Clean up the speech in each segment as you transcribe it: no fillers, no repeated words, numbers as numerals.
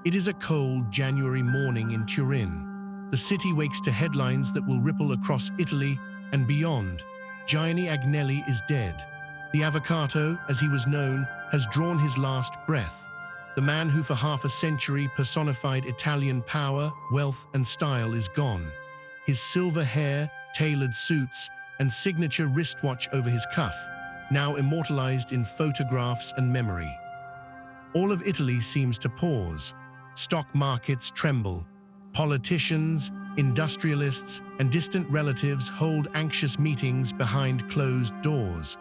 It is a cold January morning in Turin. The city wakes to headlines that will ripple across Italy and beyond. Gianni Agnelli is dead. The avocado, as he was known, has drawn his last breath. The man who for half a century personified Italian power, wealth, and style is gone. His silver hair, tailored suits, and signature wristwatch over his cuff, now immortalized in photographs and memory. All of Italy seems to pause. Stock markets tremble. Politicians, industrialists, and distant relatives hold anxious meetings behind closed doors.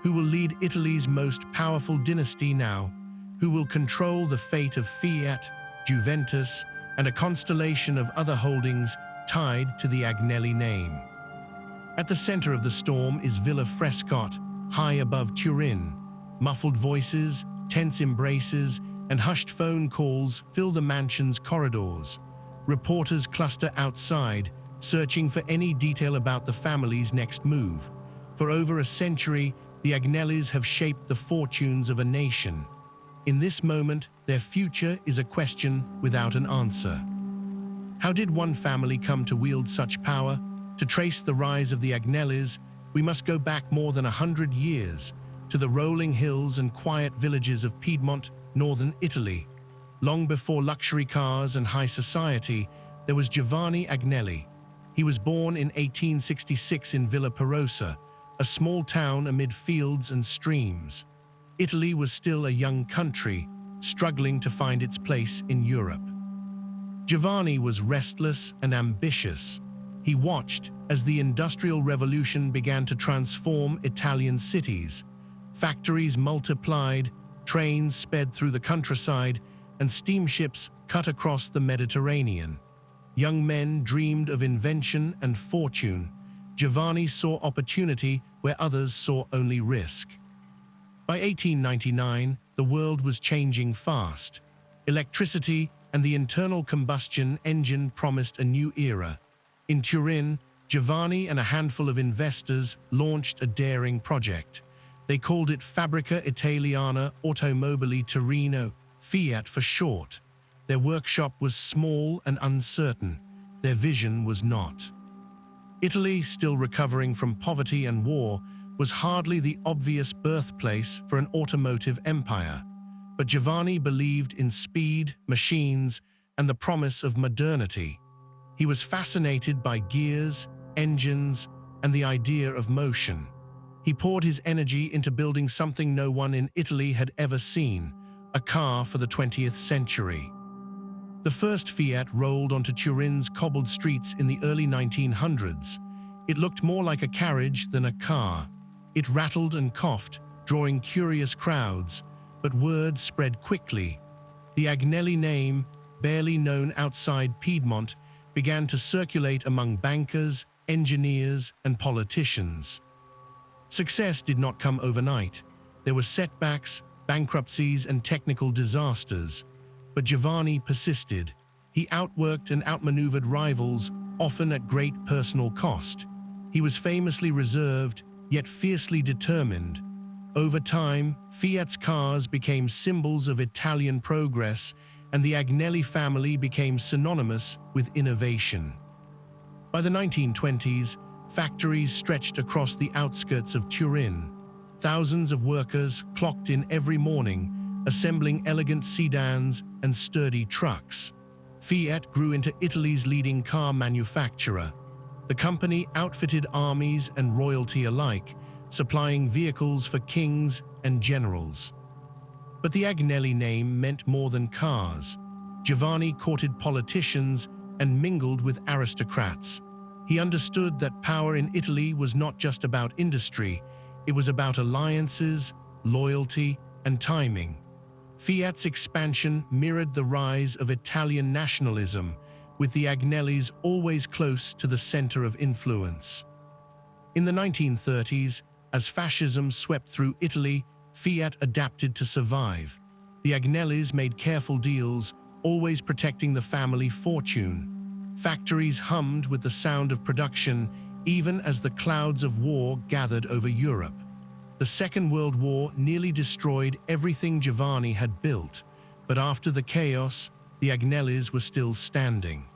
Who will lead Italy's most powerful dynasty now? Who will control the fate of Fiat, Juventus, and a constellation of other holdings tied to the Agnelli name? At the center of the storm is Villa Frescotte, high above Turin. Muffled voices, tense embraces, and hushed phone calls fill the mansion's corridors. Reporters cluster outside, searching for any detail about the family's next move. For over a century, the Agnellis have shaped the fortunes of a nation. In this moment, their future is a question without an answer. How did one family come to wield such power? To trace the rise of the Agnellis, we must go back more than 100 years, to the rolling hills and quiet villages of Piedmont, northern Italy. Long before luxury cars and high society, there was Giovanni Agnelli. He was born in 1866 in Villa Perosa, a small town amid fields and streams. Italy was still a young country, struggling to find its place in Europe. Giovanni was restless and ambitious. He watched as the Industrial Revolution began to transform Italian cities. Factories multiplied, trains sped through the countryside, and steamships cut across the Mediterranean. Young men dreamed of invention and fortune. Giovanni saw opportunity where others saw only risk. By 1899, the world was changing fast. Electricity and the internal combustion engine promised a new era. In Turin, Giovanni and a handful of investors launched a daring project. They called it Fabbrica Italiana Automobili Torino, Fiat for short. Their workshop was small and uncertain. Their vision was not. Italy, still recovering from poverty and war, was hardly the obvious birthplace for an automotive empire. But Giovanni believed in speed, machines, and the promise of modernity. He was fascinated by gears, engines, and the idea of motion. He poured his energy into building something no one in Italy had ever seen, a car for the 20th century. The first Fiat rolled onto Turin's cobbled streets in the early 1900s. It looked more like a carriage than a car. It rattled and coughed, drawing curious crowds, but word spread quickly. The Agnelli name, barely known outside Piedmont, began to circulate among bankers, engineers, and politicians. Success did not come overnight. There were setbacks, bankruptcies, and technical disasters. But Giovanni persisted. He outworked and outmaneuvered rivals, often at great personal cost. He was famously reserved, yet fiercely determined. Over time, Fiat's cars became symbols of Italian progress, and the Agnelli family became synonymous with innovation. By the 1920s, factories stretched across the outskirts of Turin. Thousands of workers clocked in every morning, assembling elegant sedans and sturdy trucks. Fiat grew into Italy's leading car manufacturer. The company outfitted armies and royalty alike, supplying vehicles for kings and generals. But the Agnelli name meant more than cars. Giovanni courted politicians and mingled with aristocrats. He understood that power in Italy was not just about industry, it was about alliances, loyalty, and timing. Fiat's expansion mirrored the rise of Italian nationalism, with the Agnellis always close to the center of influence. In the 1930s, as fascism swept through Italy, Fiat adapted to survive. The Agnellis made careful deals, always protecting the family fortune. Factories hummed with the sound of production, even as the clouds of war gathered over Europe. The Second World War nearly destroyed everything Giovanni had built, but after the chaos, the Agnellis were still standing.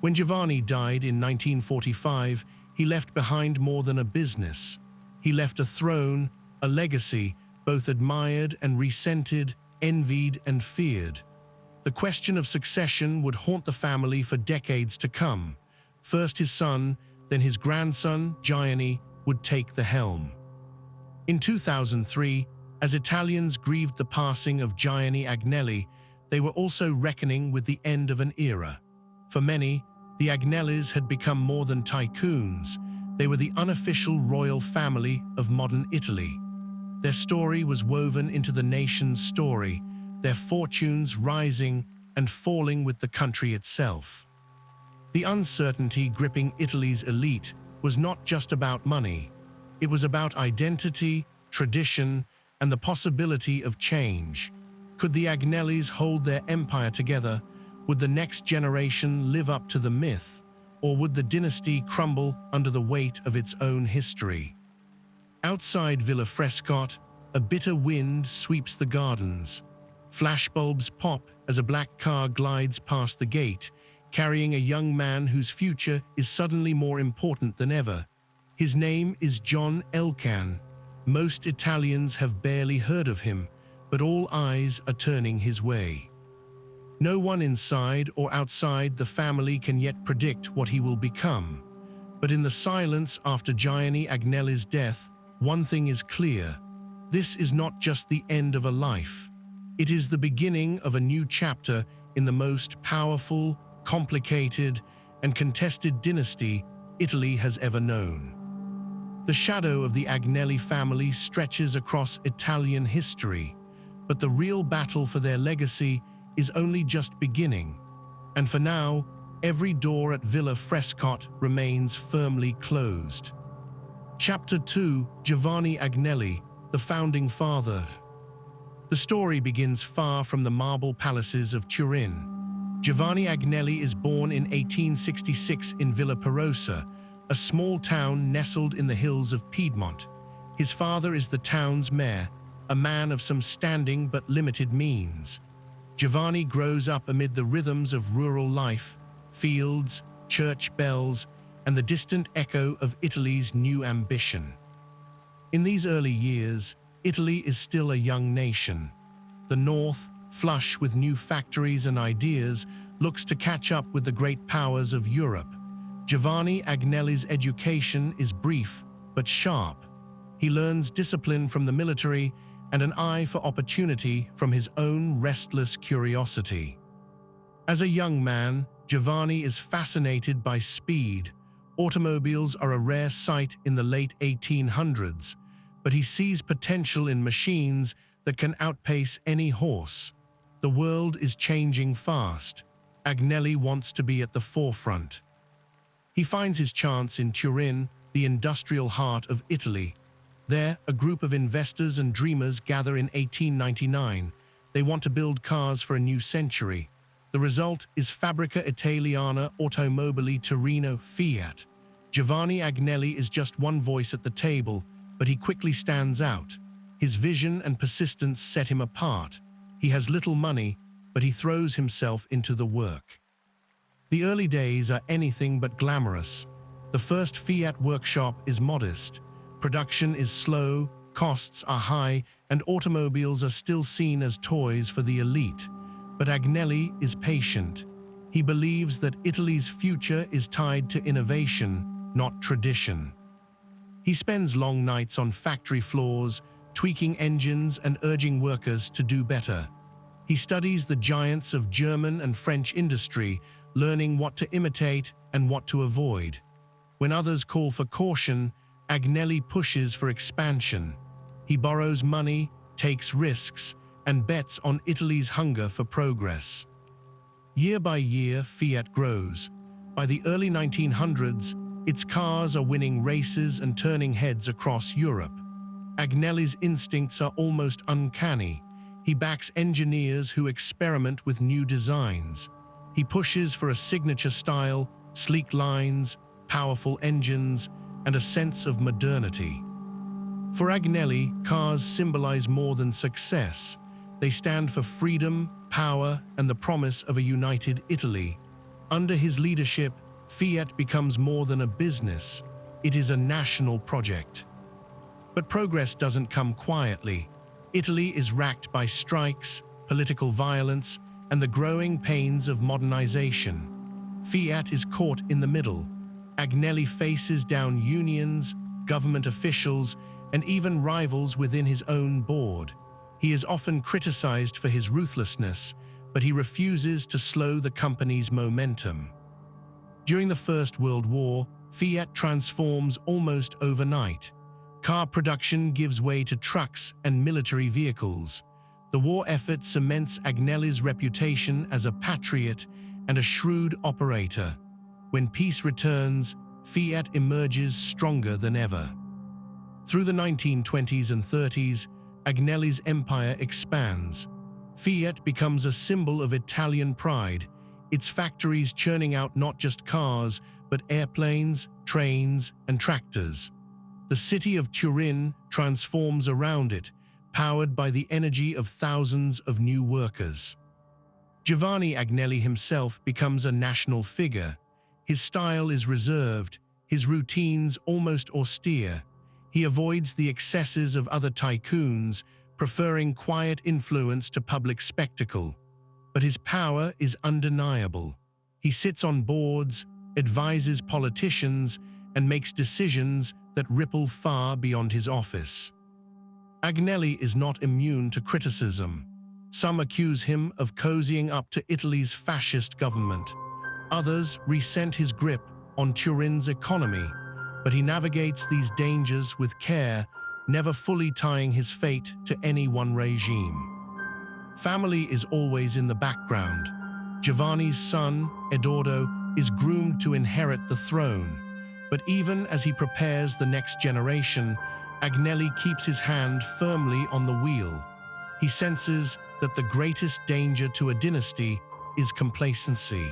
When Giovanni died in 1945, he left behind more than a business. He left a throne, a legacy, both admired and resented, envied and feared. The question of succession would haunt the family for decades to come. First his son, then his grandson, Gianni, would take the helm. In 2003, as Italians grieved the passing of Gianni Agnelli, they were also reckoning with the end of an era. For many, the Agnellis had become more than tycoons. They were the unofficial royal family of modern Italy. Their story was woven into the nation's story, their fortunes rising and falling with the country itself. The uncertainty gripping Italy's elite was not just about money. It was about identity, tradition, and the possibility of change. Could the Agnellis hold their empire together? Would the next generation live up to the myth? Or would the dynasty crumble under the weight of its own history? Outside Villa Frescot, a bitter wind sweeps the gardens. Flashbulbs pop as a black car glides past the gate, carrying a young man whose future is suddenly more important than ever. His name is John Elkann. Most Italians have barely heard of him, but all eyes are turning his way. No one inside or outside the family can yet predict what he will become. But in the silence after Gianni Agnelli's death, one thing is clear. This is not just the end of a life. It is the beginning of a new chapter in the most powerful, complicated, and contested dynasty Italy has ever known. The shadow of the Agnelli family stretches across Italian history, but the real battle for their legacy is only just beginning. And for now, every door at Villa Frescot remains firmly closed. Chapter 2: Giovanni Agnelli, the founding father. The story begins far from the marble palaces of Turin. Giovanni Agnelli is born in 1866 in Villa Perosa, a small town nestled in the hills of Piedmont. His father is the town's mayor, a man of some standing but limited means. Giovanni grows up amid the rhythms of rural life, fields, church bells, and the distant echo of Italy's new ambition. In these early years, Italy is still a young nation. The North, flush with new factories and ideas, looks to catch up with the great powers of Europe. Giovanni Agnelli's education is brief but sharp. He learns discipline from the military and an eye for opportunity from his own restless curiosity. As a young man, Giovanni is fascinated by speed. Automobiles are a rare sight in the late 1800s, but he sees potential in machines that can outpace any horse. The world is changing fast. Agnelli wants to be at the forefront. He finds his chance in Turin, the industrial heart of Italy. There, a group of investors and dreamers gather in 1899. They want to build cars for a new century. The result is Fabbrica Italiana Automobili Torino Fiat. Giovanni Agnelli is just one voice at the table, but he quickly stands out. His vision and persistence set him apart. He has little money, but he throws himself into the work. The early days are anything but glamorous. The first Fiat workshop is modest. Production is slow, costs are high, and automobiles are still seen as toys for the elite. But Agnelli is patient. He believes that Italy's future is tied to innovation, not tradition. He spends long nights on factory floors, tweaking engines and urging workers to do better. He studies the giants of German and French industry, learning what to imitate and what to avoid. When others call for caution, Agnelli pushes for expansion. He borrows money, takes risks, and bets on Italy's hunger for progress. Year by year, Fiat grows. By the early 1900s, its cars are winning races and turning heads across Europe. Agnelli's instincts are almost uncanny. He backs engineers who experiment with new designs. He pushes for a signature style, sleek lines, powerful engines, and a sense of modernity. For Agnelli, cars symbolize more than success. They stand for freedom, power, and the promise of a united Italy. Under his leadership, Fiat becomes more than a business. It is a national project. But progress doesn't come quietly. Italy is racked by strikes, political violence, and the growing pains of modernization. Fiat is caught in the middle. Agnelli faces down unions, government officials, and even rivals within his own board. He is often criticized for his ruthlessness, but he refuses to slow the company's momentum. During the First World War, Fiat transforms almost overnight. Car production gives way to trucks and military vehicles. The war effort cements Agnelli's reputation as a patriot and a shrewd operator. When peace returns, Fiat emerges stronger than ever. Through the 1920s and 30s, Agnelli's empire expands. Fiat becomes a symbol of Italian pride, its factories churning out not just cars, but airplanes, trains, and tractors. The city of Turin transforms around it, powered by the energy of thousands of new workers. Giovanni Agnelli himself becomes a national figure. His style is reserved, his routines almost austere. He avoids the excesses of other tycoons, preferring quiet influence to public spectacle. But his power is undeniable. He sits on boards, advises politicians, and makes decisions that ripple far beyond his office. Agnelli is not immune to criticism. Some accuse him of cozying up to Italy's fascist government. Others resent his grip on Turin's economy, but he navigates these dangers with care, never fully tying his fate to any one regime. Family is always in the background. Giovanni's son, Edoardo, is groomed to inherit the throne, but even as he prepares the next generation, Agnelli keeps his hand firmly on the wheel. He senses that the greatest danger to a dynasty is complacency.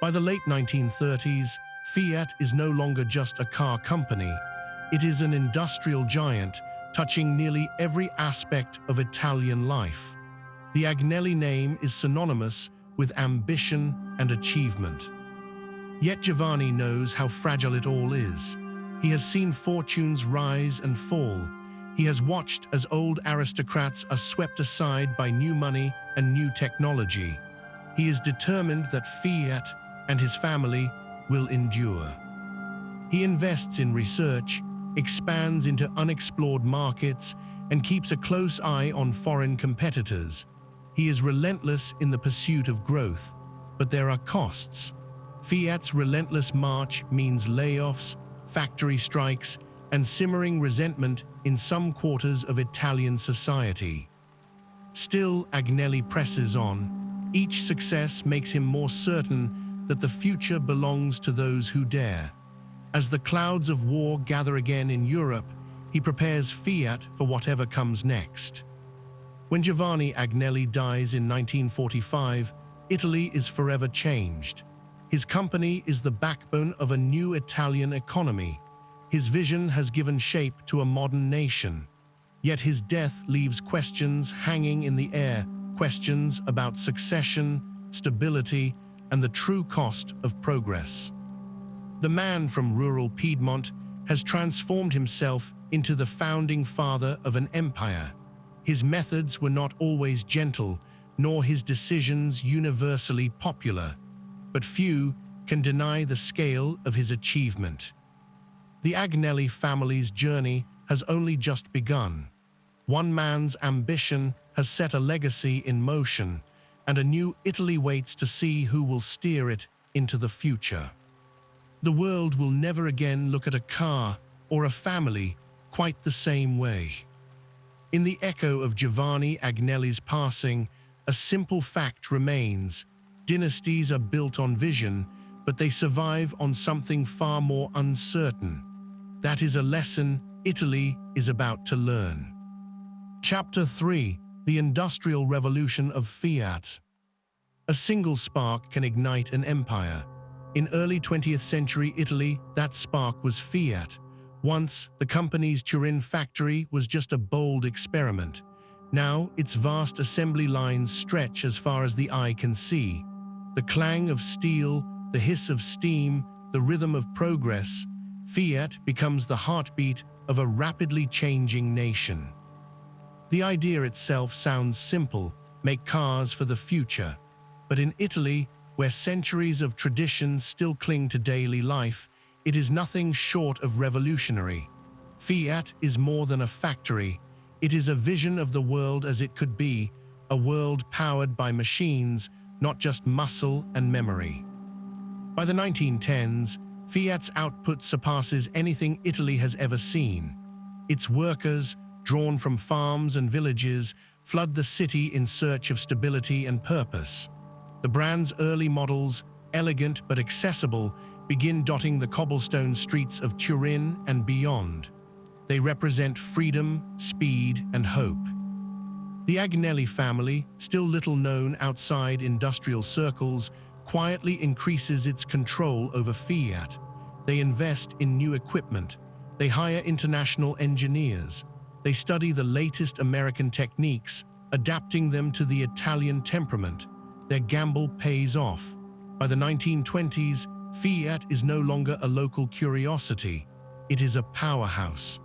By the late 1930s, Fiat is no longer just a car company. It is an industrial giant, touching nearly every aspect of Italian life. The Agnelli name is synonymous with ambition and achievement. Yet Giovanni knows how fragile it all is. He has seen fortunes rise and fall. He has watched as old aristocrats are swept aside by new money and new technology. He is determined that Fiat and his family will endure. He invests in research, expands into unexplored markets, and keeps a close eye on foreign competitors. He is relentless in the pursuit of growth, but there are costs. Fiat's relentless march means layoffs, factory strikes, and simmering resentment in some quarters of Italian society. Still, Agnelli presses on. Each success makes him more certain that the future belongs to those who dare. As the clouds of war gather again in Europe, he prepares Fiat for whatever comes next. When Giovanni Agnelli dies in 1945, Italy is forever changed. His company is the backbone of a new Italian economy. His vision has given shape to a modern nation. Yet his death leaves questions hanging in the air, questions about succession, stability, and the true cost of progress. The man from rural Piedmont has transformed himself into the founding father of an empire. His methods were not always gentle, nor his decisions universally popular, but few can deny the scale of his achievement. The Agnelli family's journey has only just begun. One man's ambition has set a legacy in motion, and a new Italy waits to see who will steer it into the future. The world will never again look at a car or a family quite the same way. In the echo of Giovanni Agnelli's passing, a simple fact remains: dynasties are built on vision, but they survive on something far more uncertain. That is a lesson Italy is about to learn. Chapter 3: The Industrial Revolution of Fiat. A single spark can ignite an empire. In early 20th century Italy, that spark was Fiat. Once, the company's Turin factory was just a bold experiment. Now, its vast assembly lines stretch as far as the eye can see. The clang of steel, the hiss of steam, the rhythm of progress, Fiat becomes the heartbeat of a rapidly changing nation. The idea itself sounds simple: make cars for the future. But in Italy, where centuries of tradition still cling to daily life, it is nothing short of revolutionary. Fiat is more than a factory. It is a vision of the world as it could be, a world powered by machines, not just muscle and memory. By the 1910s, Fiat's output surpasses anything Italy has ever seen. Its workers, drawn from farms and villages, flood the city in search of stability and purpose. The brand's early models, elegant but accessible, begin dotting the cobblestone streets of Turin and beyond. They represent freedom, speed, and hope. The Agnelli family, still little known outside industrial circles, quietly increases its control over Fiat. They invest in new equipment. They hire international engineers. They study the latest American techniques, adapting them to the Italian temperament. Their gamble pays off. By the 1920s, Fiat is no longer a local curiosity. It is a powerhouse.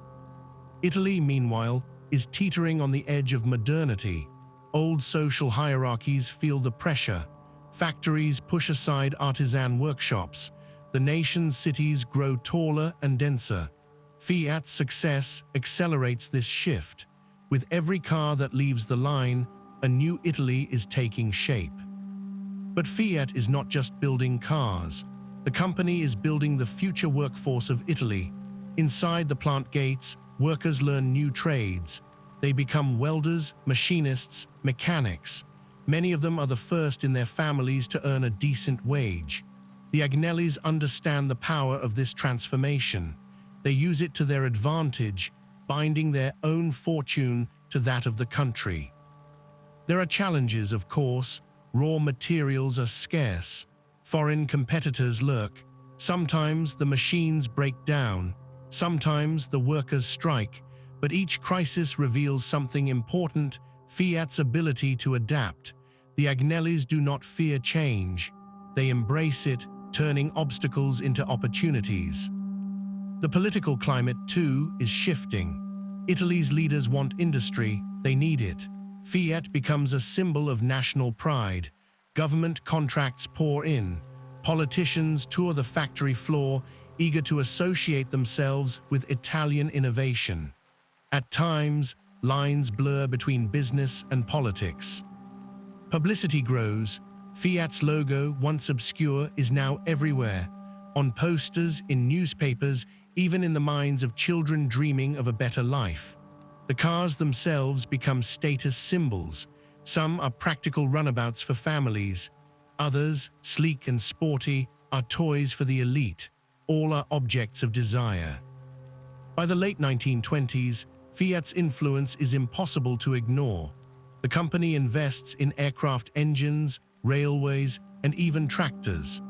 Italy, meanwhile, is teetering on the edge of modernity. Old social hierarchies feel the pressure. Factories push aside artisan workshops. The nation's cities grow taller and denser. Fiat's success accelerates this shift. With every car that leaves the line, a new Italy is taking shape. But Fiat is not just building cars. The company is building the future workforce of Italy. Inside the plant gates, workers learn new trades. They become welders, machinists, mechanics. Many of them are the first in their families to earn a decent wage. The Agnellis understand the power of this transformation. They use it to their advantage, binding their own fortune to that of the country. There are challenges, of course. Raw materials are scarce. Foreign competitors lurk. Sometimes the machines break down. Sometimes the workers strike. But each crisis reveals something important: Fiat's ability to adapt. The Agnellis do not fear change. They embrace it, turning obstacles into opportunities. The political climate, too, is shifting. Italy's leaders want industry. They need it. Fiat becomes a symbol of national pride. Government contracts pour in. Politicians tour the factory floor, eager to associate themselves with Italian innovation. At times, lines blur between business and politics. Publicity grows. Fiat's logo, once obscure, is now everywhere. On posters, in newspapers, even in the minds of children dreaming of a better life. The cars themselves become status symbols. Some are practical runabouts for families. Others, sleek and sporty, are toys for the elite. All are objects of desire. By the late 1920s, Fiat's influence is impossible to ignore. The company invests in aircraft engines, railways, and even tractors.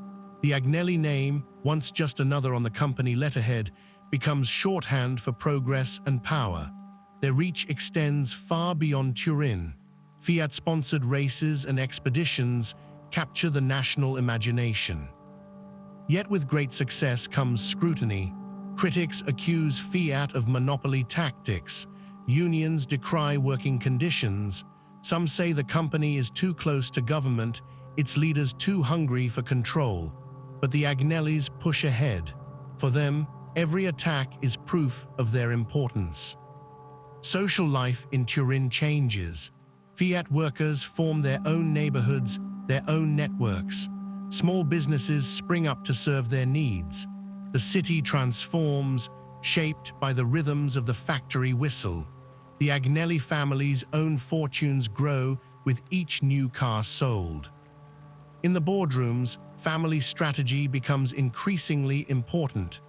The Agnelli name, once just another on the company letterhead, becomes shorthand for progress and power. Their reach extends far beyond Turin. Fiat-sponsored races and expeditions capture the national imagination. Yet with great success comes scrutiny. Critics accuse Fiat of monopoly tactics. Unions decry working conditions. Some say the company is too close to government, its leaders too hungry for control. But the Agnellis push ahead. For them, every attack is proof of their importance. Social life in Turin changes. Fiat workers form their own neighborhoods, their own networks. Small businesses spring up to serve their needs. The city transforms, shaped by the rhythms of the factory whistle. The Agnelli family's own fortunes grow with each new car sold. In the boardrooms, family strategy becomes increasingly important.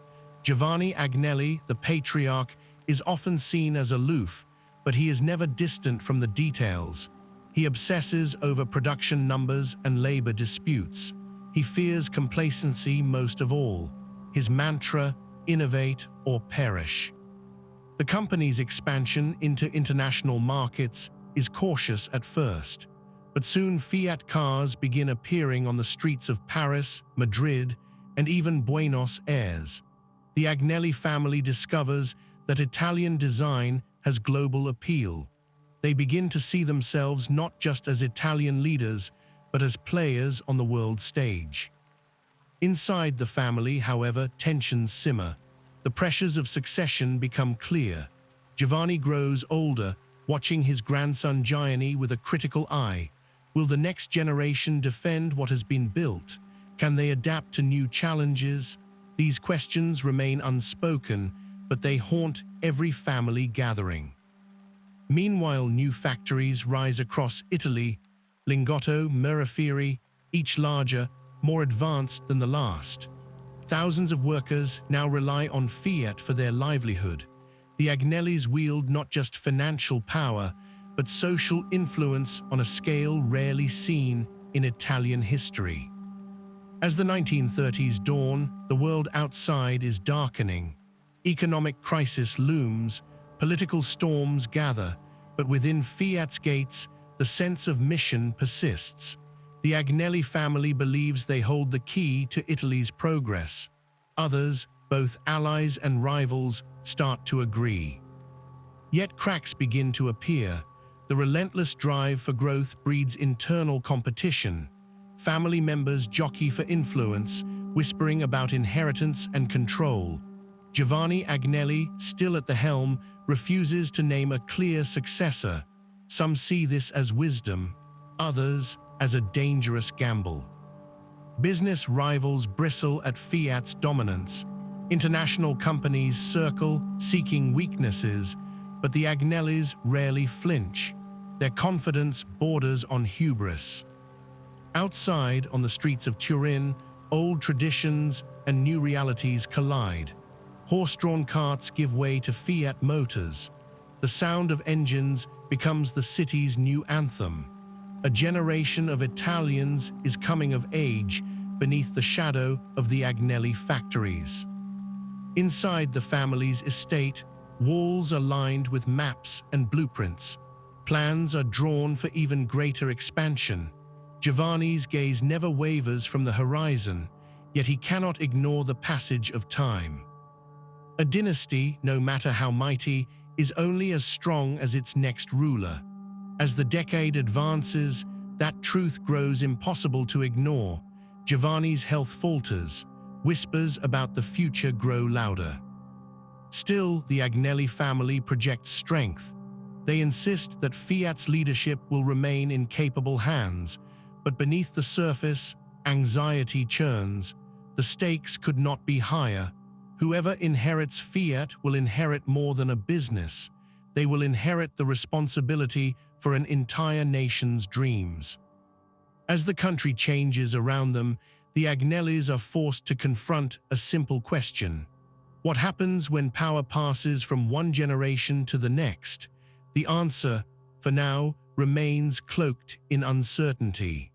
Giovanni Agnelli, the patriarch, is often seen as aloof, but he is never distant from the details. He obsesses over production numbers and labor disputes. He fears complacency most of all. His mantra, innovate or perish. The company's expansion into international markets is cautious at first, but soon Fiat cars begin appearing on the streets of Paris, Madrid, and even Buenos Aires. The Agnelli family discovers that Italian design has global appeal. They begin to see themselves not just as Italian leaders, but as players on the world stage. Inside the family, however, tensions simmer. The pressures of succession become clear. Giovanni grows older, watching his grandson Gianni with a critical eye. Will the next generation defend what has been built? Can they adapt to new challenges? These questions remain unspoken, but they haunt every family gathering. Meanwhile, new factories rise across Italy, Lingotto, Mirafiori, each larger, more advanced than the last. Thousands of workers now rely on Fiat for their livelihood. The Agnellis wield not just financial power, but social influence on a scale rarely seen in Italian history. As the 1930s dawn, the world outside is darkening. Economic crisis looms, political storms gather, but within Fiat's gates, the sense of mission persists. The Agnelli family believes they hold the key to Italy's progress. Others, both allies and rivals, start to agree. Yet cracks begin to appear. The relentless drive for growth breeds internal competition. Family members jockey for influence, whispering about inheritance and control. Giovanni Agnelli, still at the helm, refuses to name a clear successor. Some see this as wisdom, others as a dangerous gamble. Business rivals bristle at Fiat's dominance. International companies circle, seeking weaknesses, but the Agnellis rarely flinch. Their confidence borders on hubris. Outside, on the streets of Turin, old traditions and new realities collide. Horse-drawn carts give way to Fiat motors. The sound of engines becomes the city's new anthem. A generation of Italians is coming of age beneath the shadow of the Agnelli factories. Inside the family's estate, walls are lined with maps and blueprints. Plans are drawn for even greater expansion. Giovanni's gaze never wavers from the horizon, yet he cannot ignore the passage of time. A dynasty, no matter how mighty, is only as strong as its next ruler. As the decade advances, that truth grows impossible to ignore. Giovanni's health falters. Whispers about the future grow louder. Still, the Agnelli family projects strength. They insist that Fiat's leadership will remain in capable hands, but beneath the surface, anxiety churns. The stakes could not be higher. Whoever inherits Fiat will inherit more than a business. They will inherit the responsibility for an entire nation's dreams. As the country changes around them, the Agnellis are forced to confront a simple question. What happens when power passes from one generation to the next? The answer, for now, remains cloaked in uncertainty.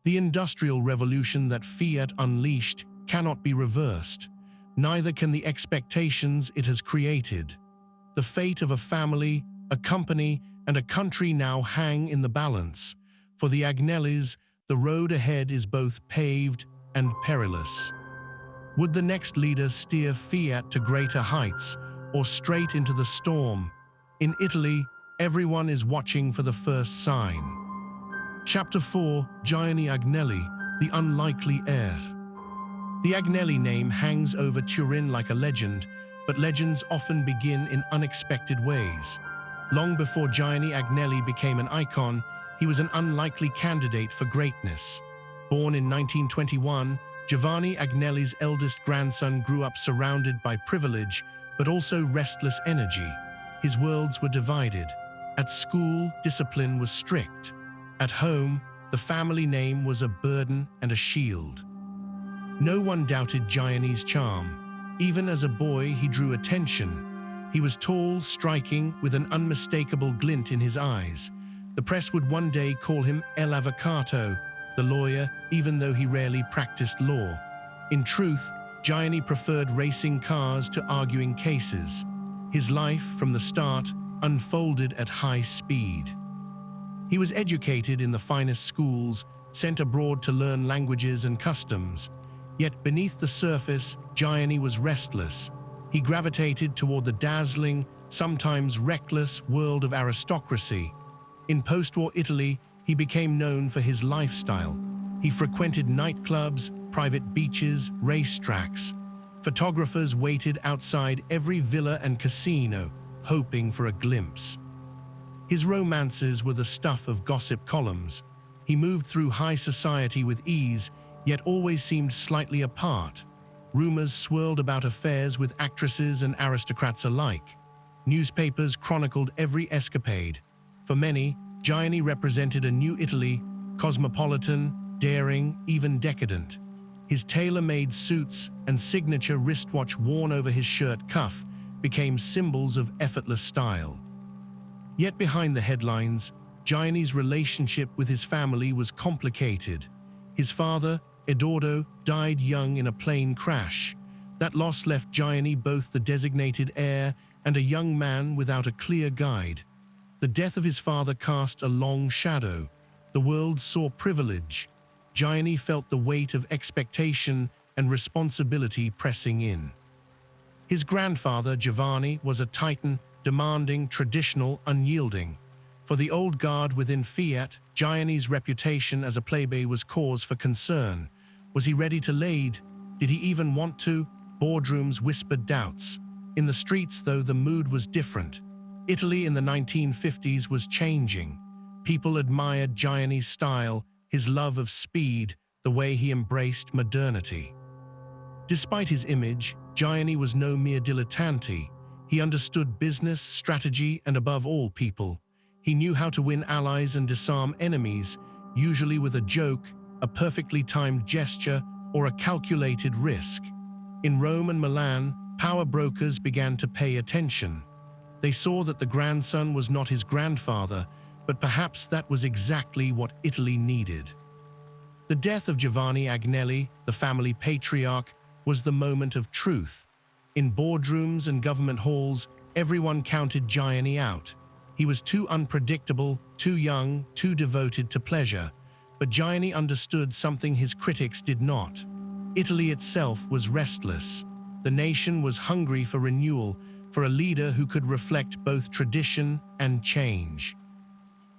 The industrial revolution that Fiat unleashed cannot be reversed. Neither can the expectations it has created. The fate of a family, a company, and a country now hang in the balance. For the Agnellis, the road ahead is both paved and perilous. Would the next leader steer Fiat to greater heights or straight into the storm? In Italy, everyone is watching for the first sign. Chapter 4: Gianni Agnelli, the unlikely heir. The Agnelli name hangs over Turin like a legend, but legends often begin in unexpected ways. Long before Gianni Agnelli became an icon, he was an unlikely candidate for greatness. Born in 1921, Giovanni Agnelli's eldest grandson grew up surrounded by privilege, but also restless energy. His worlds were divided. At school, discipline was strict. At home, the family name was a burden and a shield. No one doubted Gianni's charm. Even as a boy, he drew attention. He was tall, striking, with an unmistakable glint in his eyes. The press would one day call him El Avvocato, the lawyer, even though he rarely practiced law. In truth, Gianni preferred racing cars to arguing cases. His life, from the start, unfolded at high speed. He was educated in the finest schools, sent abroad to learn languages and customs. Yet beneath the surface, Gianni was restless. He gravitated toward the dazzling, sometimes reckless world of aristocracy. In post-war Italy, he became known for his lifestyle. He frequented nightclubs, private beaches, racetracks. Photographers waited outside every villa and casino, hoping for a glimpse. His romances were the stuff of gossip columns. He moved through high society with ease, yet always seemed slightly apart. Rumors swirled about affairs with actresses and aristocrats alike. Newspapers chronicled every escapade. For many, Gianni represented a new Italy, cosmopolitan, daring, even decadent. His tailor-made suits and signature wristwatch worn over his shirt cuff became symbols of effortless style. Yet behind the headlines, Gianni's relationship with his family was complicated. His father, Edoardo, died young in a plane crash. That loss left Gianni both the designated heir and a young man without a clear guide. The death of his father cast a long shadow. The world saw privilege. Gianni felt the weight of expectation and responsibility pressing in. His grandfather, Giovanni, was a titan, demanding, traditional, unyielding. For the old guard within Fiat, Gianni's reputation as a plebe was cause for concern. Was he ready to lead? Did he even want to? Boardrooms whispered doubts. In the streets, though, the mood was different. Italy in the 1950s was changing. People admired Gianni's style, his love of speed, the way he embraced modernity. Despite his image, Gianni was no mere dilettante. He understood business, strategy, and above all, people. He knew how to win allies and disarm enemies, usually with a joke, a perfectly timed gesture, or a calculated risk. In Rome and Milan, power brokers began to pay attention. They saw that the grandson was not his grandfather, but perhaps that was exactly what Italy needed. The death of Giovanni Agnelli, the family patriarch, was the moment of truth. In boardrooms and government halls, everyone counted Gianni out. He was too unpredictable, too young, too devoted to pleasure. But Gianni understood something his critics did not. Italy itself was restless. The nation was hungry for renewal, for a leader who could reflect both tradition and change.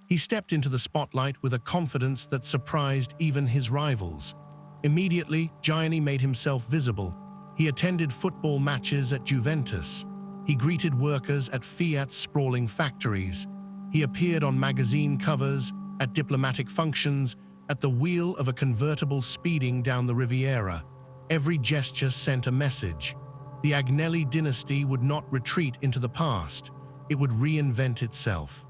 He stepped into the spotlight with a confidence that surprised even his rivals. Immediately, Gianni made himself visible. He attended football matches at Juventus. He greeted workers at Fiat's sprawling factories. He appeared on magazine covers, at diplomatic functions, at the wheel of a convertible speeding down the Riviera. Every gesture sent a message. The Agnelli Dynasty would not retreat into the past. It would reinvent itself.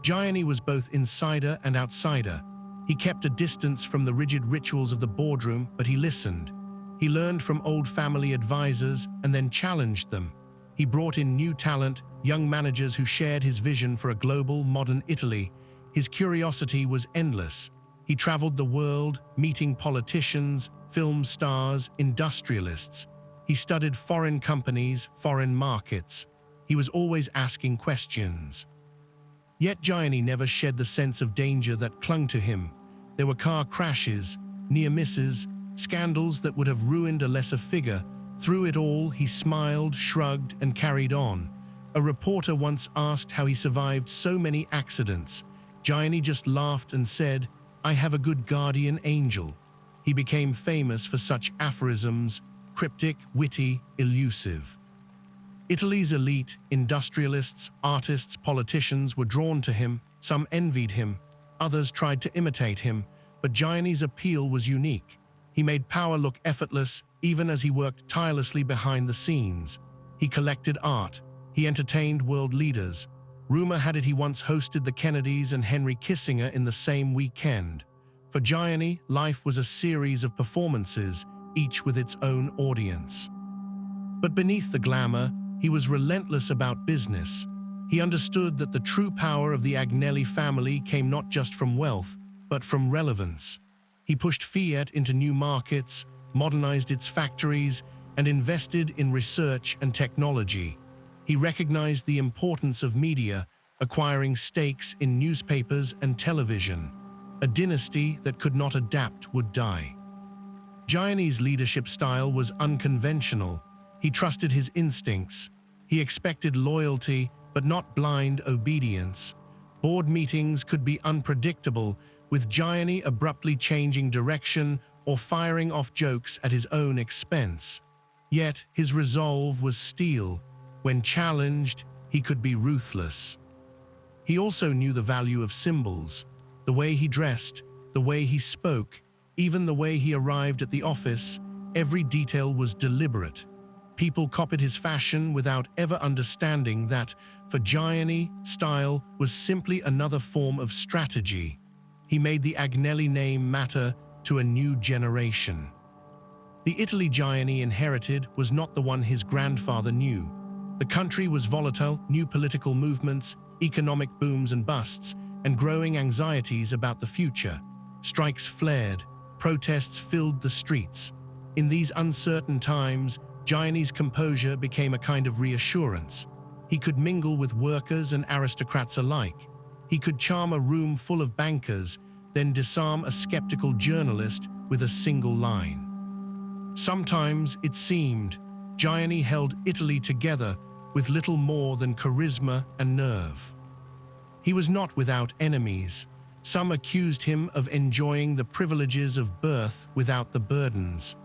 Gianni was both insider and outsider. He kept a distance from the rigid rituals of the boardroom, but he listened. He learned from old family advisors and then challenged them. He brought in new talent, young managers who shared his vision for a global, modern Italy. His curiosity was endless. He traveled the world, meeting politicians, film stars, industrialists. He studied foreign companies, foreign markets. He was always asking questions. Yet Gianni never shed the sense of danger that clung to him. There were car crashes, near misses, scandals that would have ruined a lesser figure. Through it all, he smiled, shrugged, and carried on. A reporter once asked how he survived so many accidents. Gianni just laughed and said, "I have a good guardian angel." He became famous for such aphorisms, cryptic, witty, elusive. Italy's elite, industrialists, artists, politicians were drawn to him. Some envied him, others tried to imitate him, but Gianni's appeal was unique. He made power look effortless, even as he worked tirelessly behind the scenes. He collected art. He entertained world leaders. Rumor had it he once hosted the Kennedys and Henry Kissinger in the same weekend. For Gianni, life was a series of performances, each with its own audience. But beneath the glamour, he was relentless about business. He understood that the true power of the Agnelli family came not just from wealth, but from relevance. He pushed Fiat into new markets, modernized its factories, and invested in research and technology. He recognized the importance of media, acquiring stakes in newspapers and television. A dynasty that could not adapt would die. Gianni's leadership style was unconventional. He trusted his instincts. He expected loyalty, but not blind obedience. Board meetings could be unpredictable, with Gianni abruptly changing direction or firing off jokes at his own expense. Yet his resolve was steel. When challenged, he could be ruthless. He also knew the value of symbols, the way he dressed, the way he spoke, even the way he arrived at the office. Every detail was deliberate. People copied his fashion without ever understanding that, for Gianni, style was simply another form of strategy. He made the Agnelli name matter to a new generation. The Italy Gianni inherited was not the one his grandfather knew. The country was volatile, new political movements, economic booms and busts, and growing anxieties about the future. Strikes flared, protests filled the streets. In these uncertain times, Gianni's composure became a kind of reassurance. He could mingle with workers and aristocrats alike. He could charm a room full of bankers, then disarm a skeptical journalist with a single line. Sometimes, it seemed, Gianni held Italy together with little more than charisma and nerve. He was not without enemies. Some accused him of enjoying the privileges of birth without the burdens.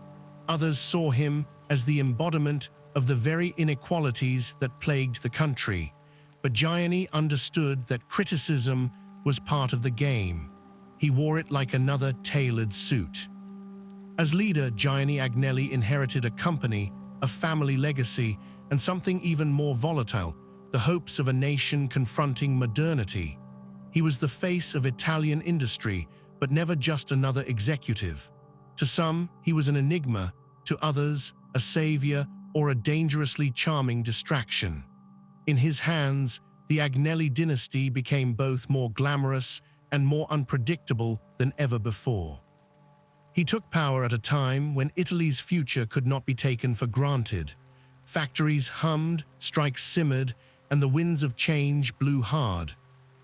Others saw him as the embodiment of the very inequalities that plagued the country. But Gianni understood that criticism was part of the game. He wore it like another tailored suit. As leader, Gianni Agnelli inherited a company, a family legacy, and something even more volatile, the hopes of a nation confronting modernity. He was the face of Italian industry, but never just another executive. To some, he was an enigma, to others, a savior or a dangerously charming distraction. In his hands, the Agnelli dynasty became both more glamorous and more unpredictable than ever before. He took power at a time when Italy's future could not be taken for granted. Factories hummed, strikes simmered, and the winds of change blew hard.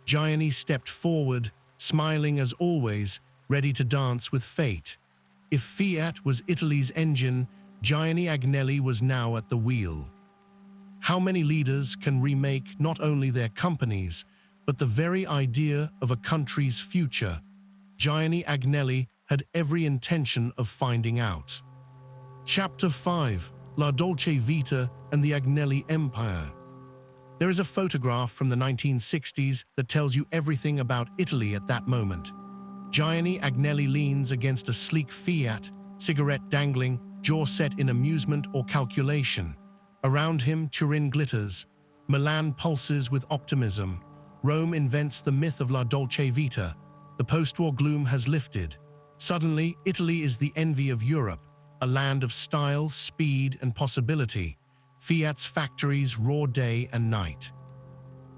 Gianni stepped forward, smiling as always, ready to dance with fate. If Fiat was Italy's engine, Gianni Agnelli was now at the wheel. How many leaders can remake not only their companies, but the very idea of a country's future? Gianni Agnelli had every intention of finding out. Chapter 5: La Dolce Vita and the Agnelli Empire. There is a photograph from the 1960s that tells you everything about Italy at that moment. Gianni Agnelli leans against a sleek Fiat, cigarette dangling, jaw set in amusement or calculation. Around him, Turin glitters. Milan pulses with optimism. Rome invents the myth of La Dolce Vita. The post-war gloom has lifted. Suddenly, Italy is the envy of Europe, a land of style, speed, and possibility. Fiat's factories roar day and night.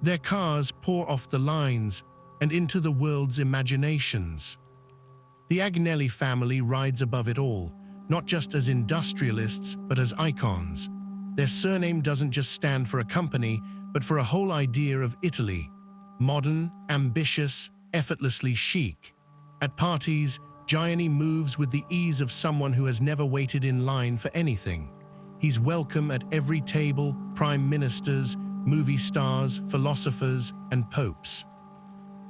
Their cars pour off the lines and into the world's imaginations. The Agnelli family rides above it all, not just as industrialists, but as icons. Their surname doesn't just stand for a company, but for a whole idea of Italy. Modern, ambitious, effortlessly chic. At parties, Gianni moves with the ease of someone who has never waited in line for anything. He's welcome at every table, prime ministers, movie stars, philosophers, and popes.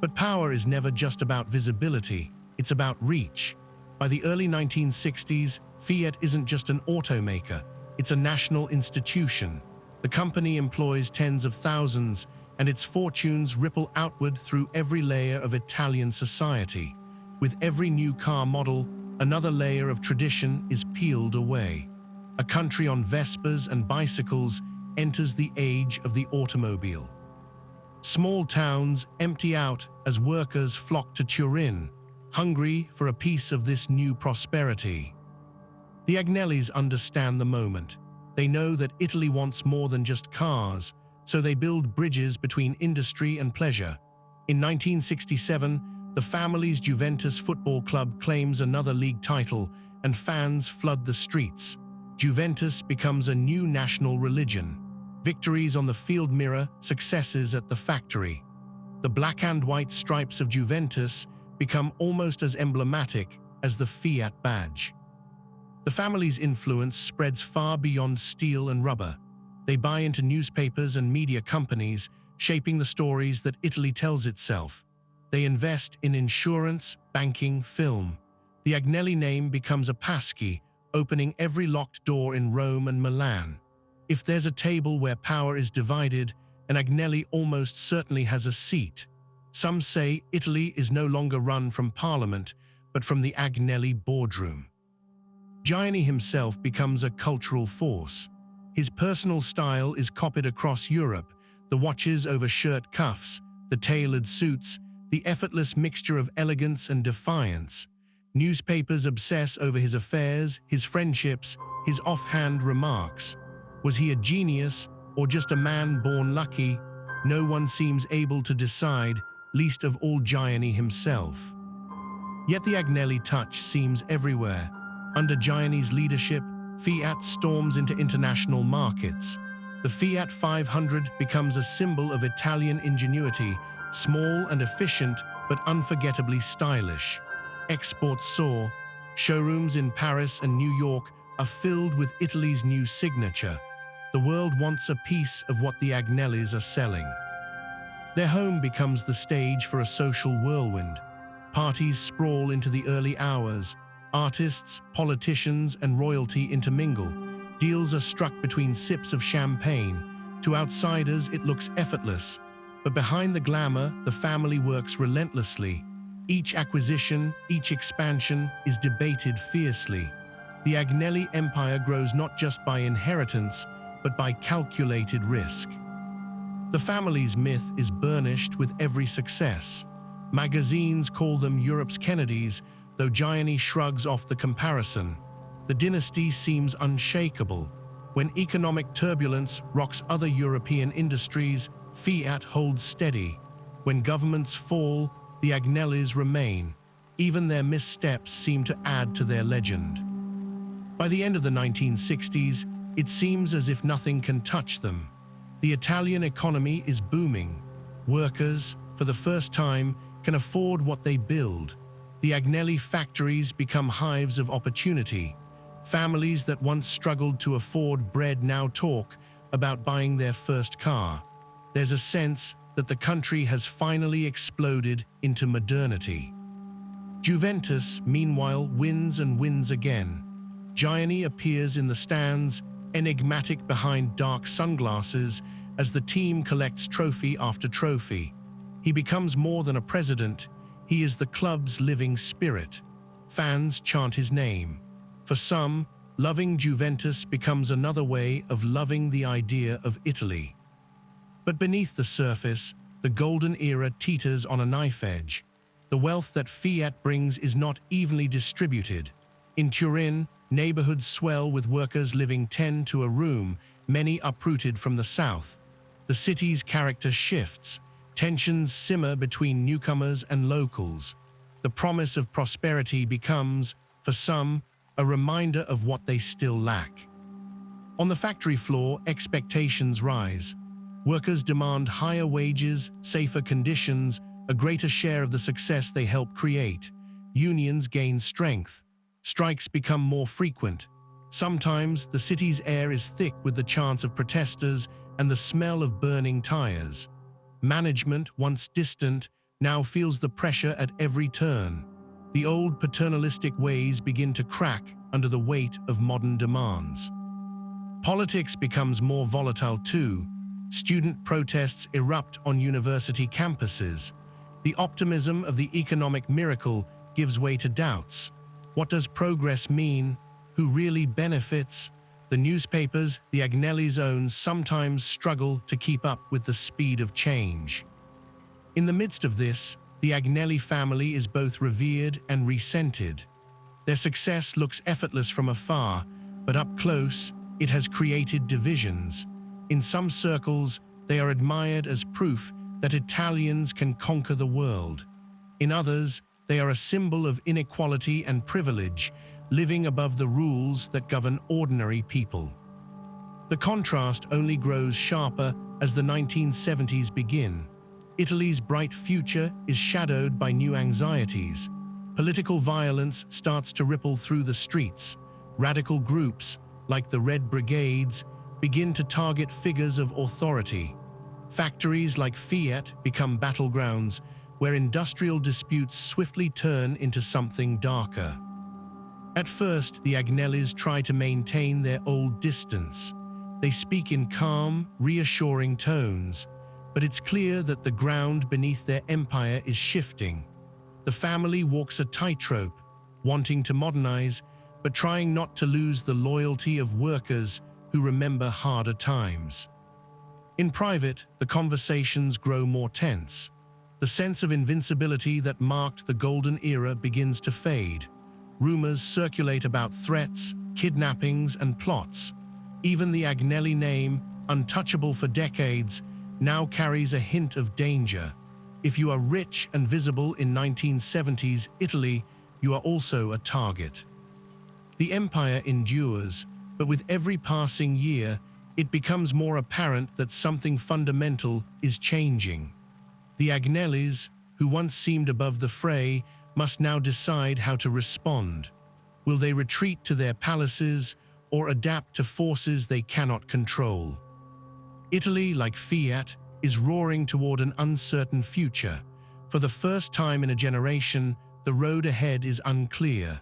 But power is never just about visibility, it's about reach. By the early 1960s, Fiat isn't just an automaker, it's a national institution. The company employs tens of thousands, and its fortunes ripple outward through every layer of Italian society. With every new car model, another layer of tradition is peeled away. A country on Vespas and bicycles enters the age of the automobile. Small towns empty out as workers flock to Turin, hungry for a piece of this new prosperity. The Agnellis understand the moment. They know that Italy wants more than just cars, so they build bridges between industry and pleasure. In 1967, the family's Juventus football club claims another league title, and fans flood the streets. Juventus becomes a new national religion. Victories on the field mirror successes at the factory. The black and white stripes of Juventus become almost as emblematic as the Fiat badge. The family's influence spreads far beyond steel and rubber. They buy into newspapers and media companies, shaping the stories that Italy tells itself. They invest in insurance, banking, film. The Agnelli name becomes a passkey, opening every locked door in Rome and Milan. If there's a table where power is divided, an Agnelli almost certainly has a seat. Some say Italy is no longer run from Parliament, but from the Agnelli boardroom. Gianni himself becomes a cultural force. His personal style is copied across Europe: the watches over shirt cuffs, the tailored suits, the effortless mixture of elegance and defiance. Newspapers obsess over his affairs, his friendships, his offhand remarks. Was he a genius or just a man born lucky? No one seems able to decide, least of all Gianni himself. Yet the Agnelli touch seems everywhere. Under Gianni's leadership, Fiat storms into international markets. The Fiat 500 becomes a symbol of Italian ingenuity, small and efficient, but unforgettably stylish. Exports soar. Showrooms in Paris and New York are filled with Italy's new signature. The world wants a piece of what the Agnellis are selling. Their home becomes the stage for a social whirlwind. Parties sprawl into the early hours. Artists, politicians, and royalty intermingle. Deals are struck between sips of champagne. To outsiders, it looks effortless. But behind the glamour, the family works relentlessly. Each acquisition, each expansion is debated fiercely. The Agnelli empire grows not just by inheritance, but by calculated risk. The family's myth is burnished with every success. Magazines call them Europe's Kennedys, though Gianni shrugs off the comparison. The dynasty seems unshakable. When economic turbulence rocks other European industries, Fiat holds steady. When governments fall, the Agnellis remain. Even their missteps seem to add to their legend. By the end of the 1960s, it seems as if nothing can touch them. The Italian economy is booming. Workers, for the first time, can afford what they build. The Agnelli factories become hives of opportunity. Families that once struggled to afford bread now talk about buying their first car. There's a sense that the country has finally exploded into modernity. Juventus, meanwhile, wins and wins again. Gianni appears in the stands, enigmatic behind dark sunglasses, as the team collects trophy after trophy. He becomes more than a president. He is the club's living spirit. Fans chant his name. For some, loving Juventus becomes another way of loving the idea of Italy. But beneath the surface, the golden era teeters on a knife edge. The wealth that Fiat brings is not evenly distributed. In Turin, neighborhoods swell with workers living 10 to a room, many uprooted from the south. The city's character shifts. Tensions simmer between newcomers and locals. The promise of prosperity becomes, for some, a reminder of what they still lack. On the factory floor, expectations rise. Workers demand higher wages, safer conditions, a greater share of the success they help create. Unions gain strength. Strikes become more frequent. Sometimes the city's air is thick with the chants of protesters and the smell of burning tires. Management, once distant, now feels the pressure at every turn. The old paternalistic ways begin to crack under the weight of modern demands. Politics becomes more volatile too. Student protests erupt on university campuses. The optimism of the economic miracle gives way to doubts. What does progress mean? Who really benefits? The newspapers the Agnellis own sometimes struggle to keep up with the speed of change. In the midst of this, the Agnelli family is both revered and resented. Their success looks effortless from afar, but up close, it has created divisions. In some circles, they are admired as proof that Italians can conquer the world. In others, they are a symbol of inequality and privilege, living above the rules that govern ordinary people. The contrast only grows sharper as the 1970s begin. Italy's bright future is shadowed by new anxieties. Political violence starts to ripple through the streets. Radical groups, like the Red Brigades, begin to target figures of authority. Factories like Fiat become battlegrounds where industrial disputes swiftly turn into something darker. At first, the Agnellis try to maintain their old distance. They speak in calm, reassuring tones, but it's clear that the ground beneath their empire is shifting. The family walks a tightrope, wanting to modernize, but trying not to lose the loyalty of workers who remember harder times. In private, the conversations grow more tense. The sense of invincibility that marked the golden era begins to fade. Rumors circulate about threats, kidnappings, and plots. Even the Agnelli name, untouchable for decades, now carries a hint of danger. If you are rich and visible in 1970s Italy, you are also a target. The empire endures, but with every passing year, it becomes more apparent that something fundamental is changing. The Agnellis, who once seemed above the fray, must now decide how to respond. Will they retreat to their palaces or adapt to forces they cannot control? Italy, like Fiat, is roaring toward an uncertain future. For the first time in a generation, the road ahead is unclear.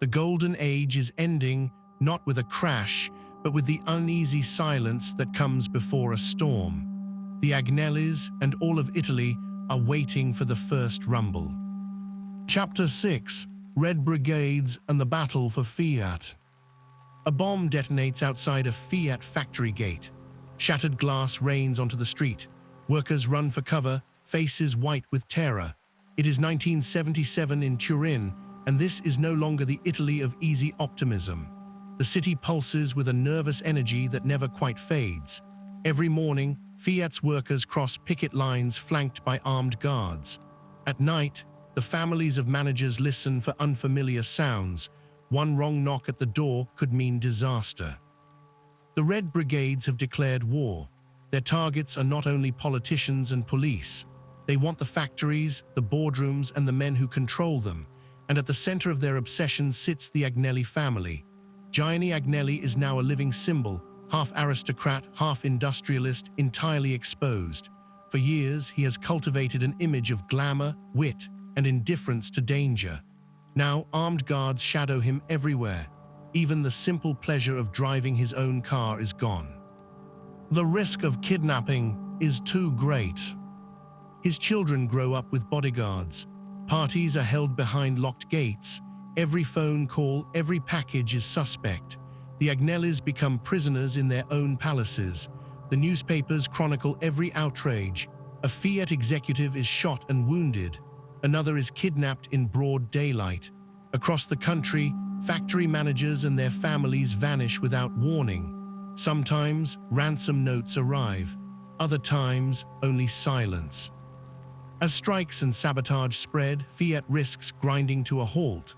The golden age is ending, not with a crash, but with the uneasy silence that comes before a storm. The Agnellis and all of Italy are waiting for the first rumble. Chapter 6: Red Brigades and the Battle for Fiat. A bomb detonates outside a Fiat factory gate. Shattered glass rains onto the street. Workers run for cover, faces white with terror. It is 1977 in Turin, and this is no longer the Italy of easy optimism. The city pulses with a nervous energy that never quite fades. Every morning, Fiat's workers cross picket lines flanked by armed guards. At night, the families of managers listen for unfamiliar sounds. One wrong knock at the door could mean disaster. The Red Brigades have declared war. Their targets are not only politicians and police. They want the factories, the boardrooms, and the men who control them. And at the center of their obsession sits the Agnelli family. Gianni Agnelli is now a living symbol, half aristocrat, half industrialist, entirely exposed. For years, he has cultivated an image of glamour, wit, and indifference to danger. Now, armed guards shadow him everywhere. Even the simple pleasure of driving his own car is gone. The risk of kidnapping is too great. His children grow up with bodyguards. Parties are held behind locked gates. Every phone call, every package is suspect. The Agnellis become prisoners in their own palaces. The newspapers chronicle every outrage. A Fiat executive is shot and wounded. Another is kidnapped in broad daylight. Across the country, factory managers and their families vanish without warning. Sometimes, ransom notes arrive. Other times, only silence. As strikes and sabotage spread, Fiat risks grinding to a halt.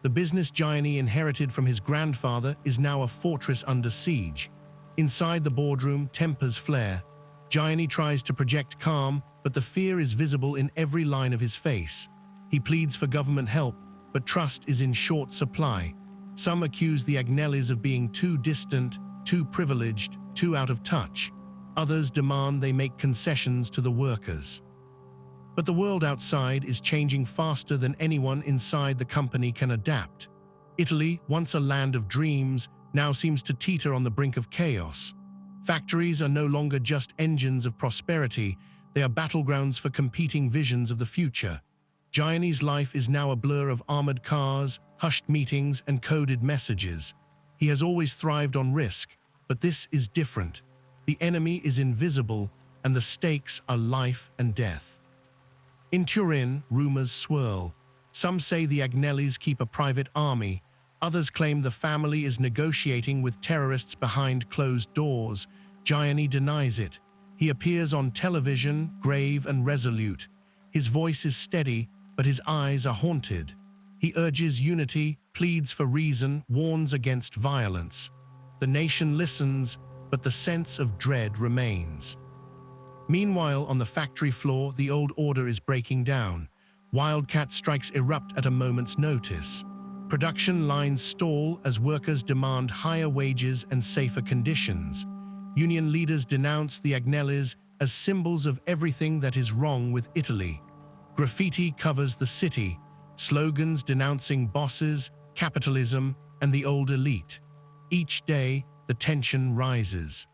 The business Gianni inherited from his grandfather is now a fortress under siege. Inside the boardroom, tempers flare. Gianni tries to project calm, but the fear is visible in every line of his face. He pleads for government help, but trust is in short supply. Some accuse the Agnellis of being too distant, too privileged, too out of touch. Others demand they make concessions to the workers. But the world outside is changing faster than anyone inside the company can adapt. Italy, once a land of dreams, now seems to teeter on the brink of chaos. Factories are no longer just engines of prosperity, they are battlegrounds for competing visions of the future. Gianni's life is now a blur of armored cars, hushed meetings, and coded messages. He has always thrived on risk, but this is different. The enemy is invisible, and the stakes are life and death. In Turin, rumors swirl. Some say the Agnellis keep a private army. Others claim the family is negotiating with terrorists behind closed doors. Gianni denies it. He appears on television, grave and resolute. His voice is steady, but his eyes are haunted. He urges unity, pleads for reason, warns against violence. The nation listens, but the sense of dread remains. Meanwhile, on the factory floor, the old order is breaking down. Wildcat strikes erupt at a moment's notice. Production lines stall as workers demand higher wages and safer conditions. Union leaders denounce the Agnellis as symbols of everything that is wrong with Italy. Graffiti covers the city, slogans denouncing bosses, capitalism, and the old elite. Each day, the tension rises.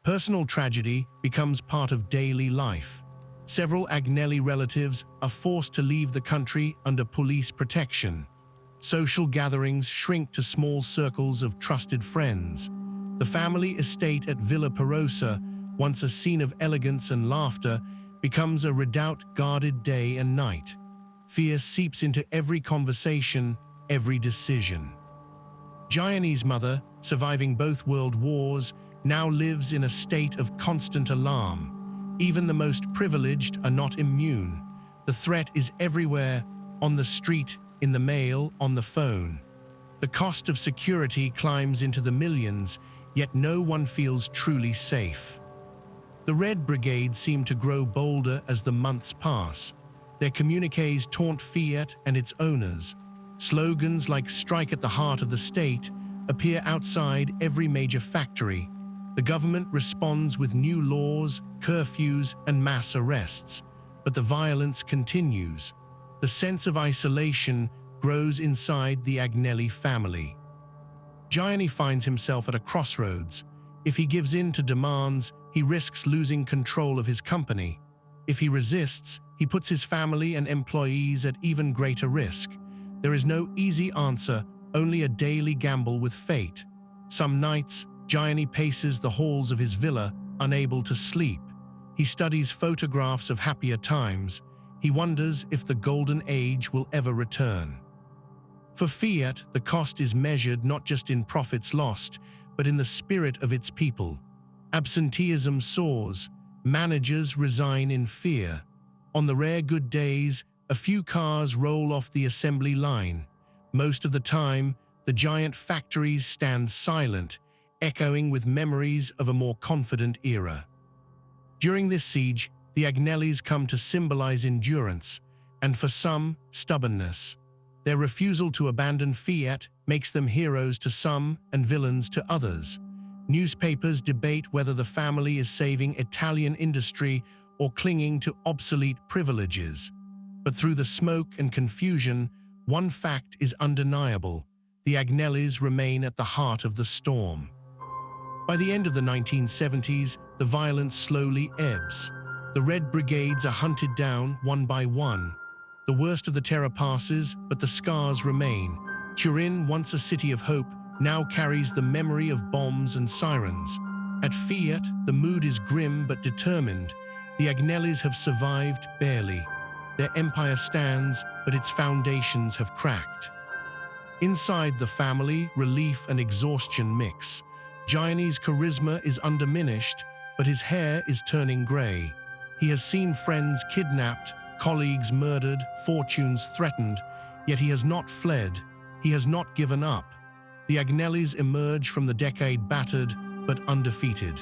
Personal tragedy becomes part of daily life. Several Agnelli relatives are forced to leave the country under police protection. Social gatherings shrink to small circles of trusted friends. The family estate at Villa Perosa, once a scene of elegance and laughter, becomes a redoubt guarded day and night. Fear seeps into every conversation, every decision. Gianni's mother, surviving both world wars, now lives in a state of constant alarm. Even the most privileged are not immune. The threat is everywhere, on the street, in the mail, on the phone. The cost of security climbs into the millions, yet no one feels truly safe. The Red Brigade seem to grow bolder as the months pass. Their communiques taunt Fiat and its owners. Slogans like "Strike at the heart of the state" appear outside every major factory. The government responds with new laws, curfews, and mass arrests. But the violence continues. The sense of isolation grows inside the Agnelli family. Gianni finds himself at a crossroads. If he gives in to demands, he risks losing control of his company. If he resists, he puts his family and employees at even greater risk. There is no easy answer, only a daily gamble with fate. Some nights, Gianni paces the halls of his villa, unable to sleep. He studies photographs of happier times. He wonders if the golden age will ever return. For Fiat, the cost is measured not just in profits lost, but in the spirit of its people. Absenteeism soars. Managers resign in fear. On the rare good days, a few cars roll off the assembly line. Most of the time, the giant factories stand silent, echoing with memories of a more confident era. During this siege, the Agnellis come to symbolize endurance, and for some, stubbornness. Their refusal to abandon Fiat makes them heroes to some and villains to others. Newspapers debate whether the family is saving Italian industry or clinging to obsolete privileges. But through the smoke and confusion, one fact is undeniable: the Agnellis remain at the heart of the storm. By the end of the 1970s, the violence slowly ebbs. The Red Brigades are hunted down one by one. The worst of the terror passes, but the scars remain. Turin, once a city of hope, now carries the memory of bombs and sirens. At Fiat, the mood is grim but determined. The Agnellis have survived barely. Their empire stands, but its foundations have cracked. Inside the family, relief and exhaustion mix. Gianni's charisma is undiminished, but his hair is turning grey. He has seen friends kidnapped, colleagues murdered, fortunes threatened, yet he has not fled. He has not given up. The Agnellis emerge from the decade battered, but undefeated.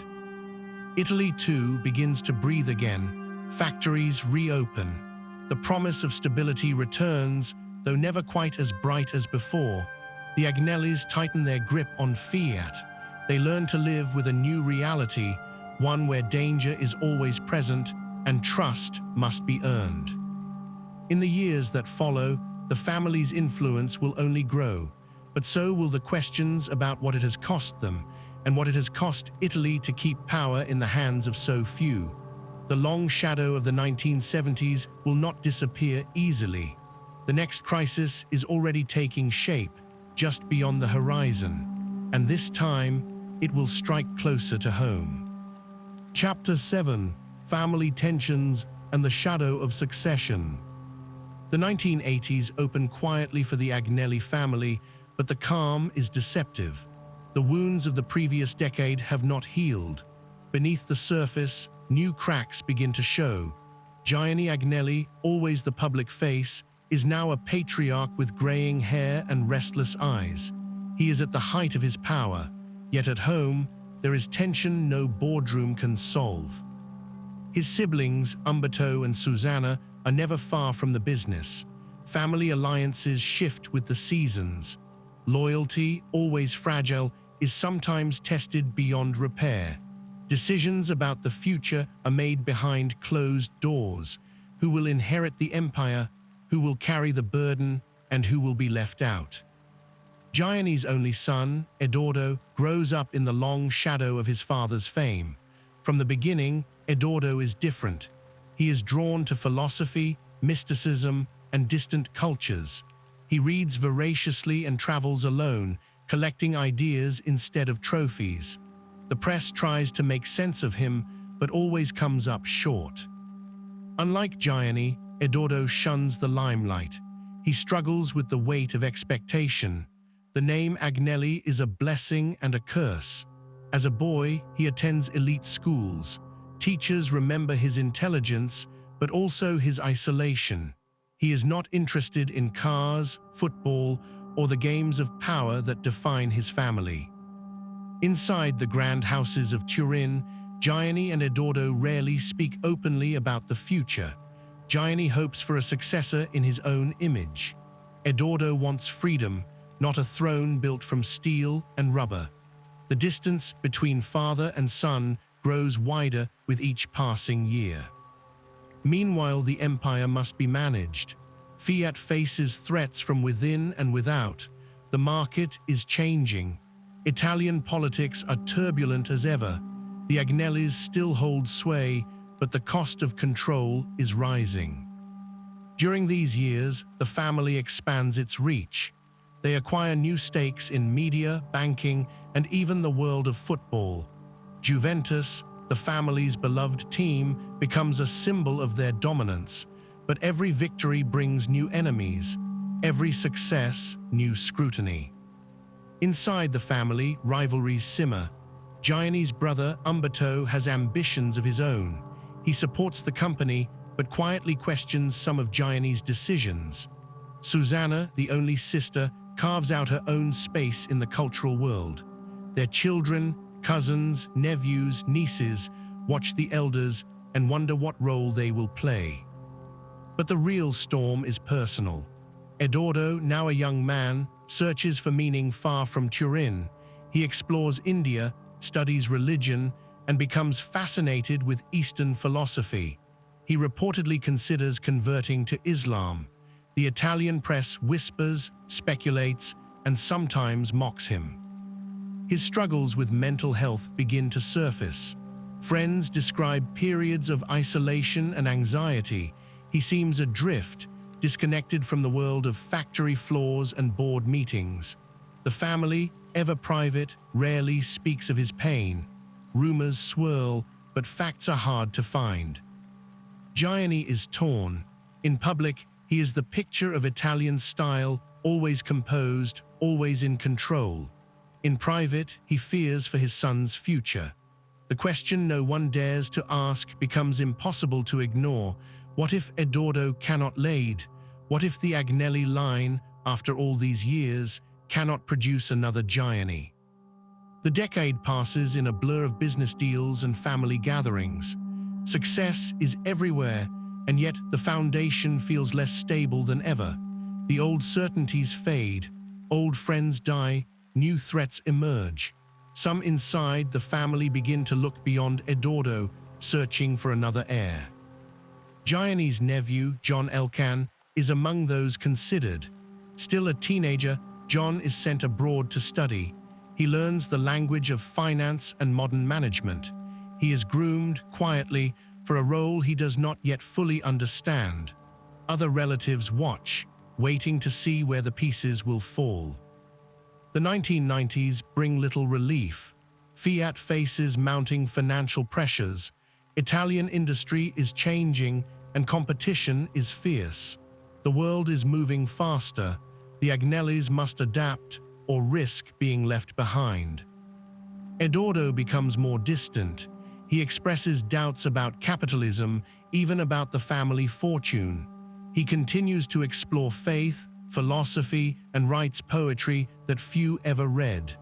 Italy, too, begins to breathe again. Factories reopen. The promise of stability returns, though never quite as bright as before. The Agnellis tighten their grip on Fiat. They learn to live with a new reality, one where danger is always present and trust must be earned. In the years that follow, the family's influence will only grow, but so will the questions about what it has cost them and what it has cost Italy to keep power in the hands of so few. The long shadow of the 1970s will not disappear easily. The next crisis is already taking shape, just beyond the horizon, and this time it will strike closer to home. Chapter 7: Family Tensions and the Shadow of Succession. The 1980s open quietly for the Agnelli family, but the calm is deceptive. The wounds of the previous decade have not healed. Beneath the surface, new cracks begin to show. Gianni Agnelli, always the public face, is now a patriarch with graying hair and restless eyes. He is at the height of his power, yet at home, there is tension no boardroom can solve. His siblings, Umberto and Susanna, are never far from the business. Family alliances shift with the seasons. Loyalty, always fragile, is sometimes tested beyond repair. Decisions about the future are made behind closed doors. Who will inherit the empire? Who will carry the burden? And who will be left out? Gianni's only son, Edoardo, grows up in the long shadow of his father's fame. From the beginning, Edoardo is different. He is drawn to philosophy, mysticism, and distant cultures. He reads voraciously and travels alone, collecting ideas instead of trophies. The press tries to make sense of him, but always comes up short. Unlike Gianni, Edoardo shuns the limelight. He struggles with the weight of expectation. The name Agnelli is a blessing and a curse. As a boy, he attends elite schools. Teachers remember his intelligence, but also his isolation. He is not interested in cars, football, or the games of power that define his family. Inside the grand houses of Turin, Gianni and Edoardo rarely speak openly about the future. Gianni hopes for a successor in his own image. Edoardo wants freedom, not a throne built from steel and rubber. The distance between father and son grows wider with each passing year. Meanwhile, the empire must be managed. Fiat faces threats from within and without. The market is changing. Italian politics are turbulent as ever. The Agnellis still hold sway, but the cost of control is rising. During these years, the family expands its reach. They acquire new stakes in media, banking, and even the world of football. Juventus, the family's beloved team, becomes a symbol of their dominance. But every victory brings new enemies. Every success, new scrutiny. Inside the family, rivalries simmer. Gianni's brother, Umberto, has ambitions of his own. He supports the company, but quietly questions some of Gianni's decisions. Susanna, the only sister, carves out her own space in the cultural world. Their children, cousins, nephews, nieces watch the elders and wonder what role they will play. But the real storm is personal. Edoardo, now a young man, searches for meaning far from Turin. He explores India, studies religion, and becomes fascinated with Eastern philosophy. He reportedly considers converting to Islam. The Italian press whispers, speculates, and sometimes mocks him. His struggles with mental health begin to surface. Friends describe periods of isolation and anxiety. He seems adrift, disconnected from the world of factory floors and board meetings. The family, ever private, rarely speaks of his pain. Rumors swirl, but facts are hard to find. Gianni is torn. In public, he is the picture of Italian style, always composed, always in control. In private, he fears for his son's future. The question no one dares to ask becomes impossible to ignore. What if Edoardo cannot lead? What if the Agnelli line, after all these years, cannot produce another Gianni? The decade passes in a blur of business deals and family gatherings. Success is everywhere, and yet the foundation feels less stable than ever. The old certainties fade, old friends die, new threats emerge. Some inside the family begin to look beyond Edoardo, searching for another heir. Gianni's nephew, John Elkann, is among those considered. Still a teenager, John is sent abroad to study. He learns the language of finance and modern management. He is groomed quietly for a role he does not yet fully understand. Other relatives watch, waiting to see where the pieces will fall. The 1990s bring little relief. Fiat faces mounting financial pressures. Italian industry is changing and competition is fierce. The world is moving faster. The Agnellis must adapt or risk being left behind. Edoardo becomes more distant. He expresses doubts about capitalism, even about the family fortune. He continues to explore faith, philosophy, and writes poetry that few ever read.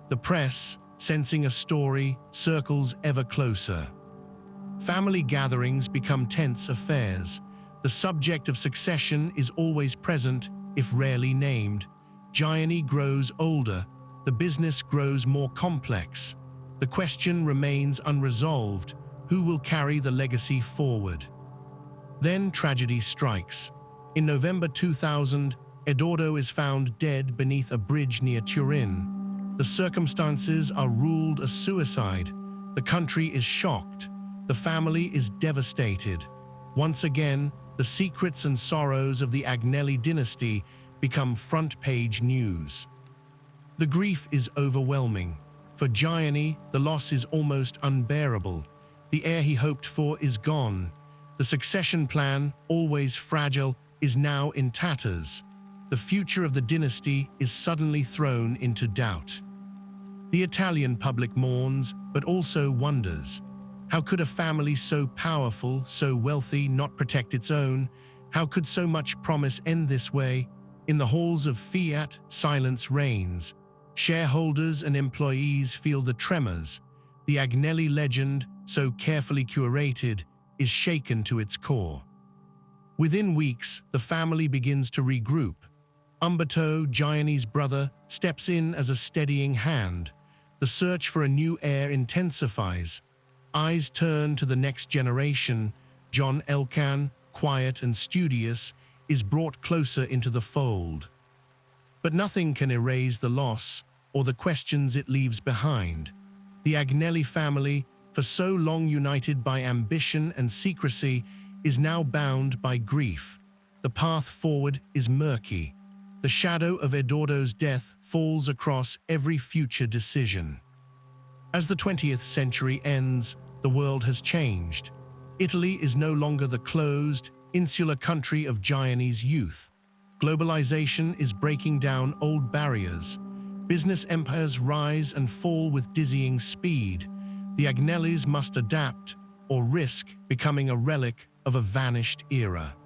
The press, sensing a story, circles ever closer. Family gatherings become tense affairs. The subject of succession is always present, if rarely named. Gianni grows older. The business grows more complex. The question remains unresolved: who will carry the legacy forward? Then tragedy strikes. In November 2000, Edoardo is found dead beneath a bridge near Turin. The circumstances are ruled a suicide. The country is shocked. The family is devastated. Once again, the secrets and sorrows of the Agnelli dynasty become front-page news. The grief is overwhelming. For Gianni, the loss is almost unbearable. The heir he hoped for is gone. The succession plan, always fragile, is now in tatters. The future of the dynasty is suddenly thrown into doubt. The Italian public mourns, but also wonders. How could a family so powerful, so wealthy, not protect its own? How could so much promise end this way? In the halls of Fiat, silence reigns. Shareholders and employees feel the tremors. The Agnelli legend, so carefully curated, is shaken to its core. Within weeks, the family begins to regroup. Umberto, Gianni's brother, steps in as a steadying hand. The search for a new heir intensifies. Eyes turn to the next generation. John Elkann, quiet and studious, is brought closer into the fold. But nothing can erase the loss or the questions it leaves behind. The Agnelli family, for so long united by ambition and secrecy, is now bound by grief. The path forward is murky. The shadow of Edoardo's death falls across every future decision. As the 20th century ends, the world has changed. Italy is no longer the closed, insular country of Gianni's youth. Globalization is breaking down old barriers. Business empires rise and fall with dizzying speed. The Agnellis must adapt or risk becoming a relic of a vanished era.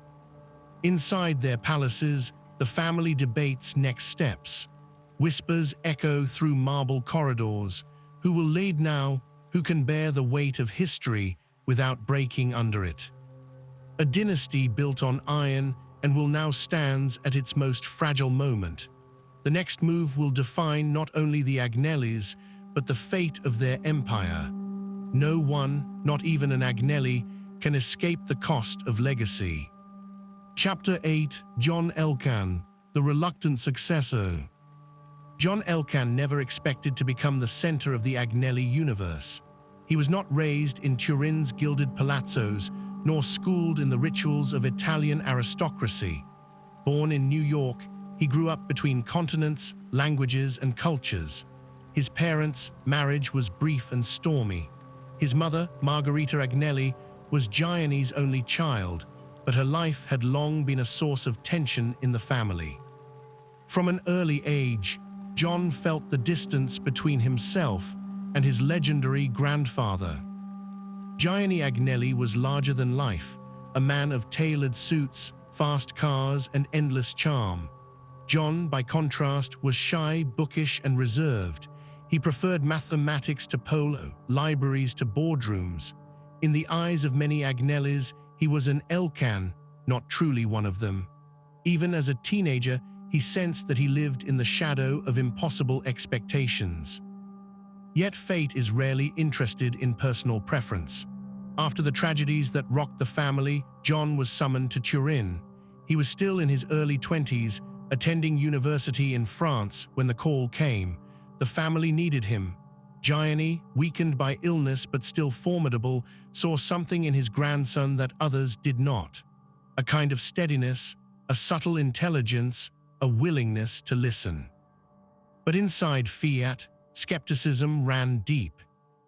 Inside their palaces, the family debates next steps. Whispers echo through marble corridors. Who will lead now? Who can bear the weight of history without breaking under it? A dynasty built on iron and will now stands at its most fragile moment. The next move will define not only the Agnellis, but the fate of their empire. No one, not even an Agnelli, can escape the cost of legacy. Chapter 8: John Elkann, the reluctant successor. John Elkann never expected to become the center of the Agnelli universe. He was not raised in Turin's gilded palazzos, nor schooled in the rituals of Italian aristocracy. Born in New York, he grew up between continents, languages, and cultures. His parents' marriage was brief and stormy. His mother, Margherita Agnelli, was Gianni's only child, but her life had long been a source of tension in the family. From an early age, John felt the distance between himself and his legendary grandfather. Gianni Agnelli was larger than life, a man of tailored suits, fast cars, and endless charm. John, by contrast, was shy, bookish, and reserved. He preferred mathematics to polo, libraries to boardrooms. In the eyes of many Agnellis, he was an Elkann, not truly one of them. Even as a teenager, he sensed that he lived in the shadow of impossible expectations. Yet fate is rarely interested in personal preference. After the tragedies that rocked the family, John was summoned to Turin. He was still in his early 20s, attending university in France when the call came. The family needed him. Gianni, weakened by illness but still formidable, saw something in his grandson that others did not. A kind of steadiness, a subtle intelligence, a willingness to listen. But inside Fiat, skepticism ran deep.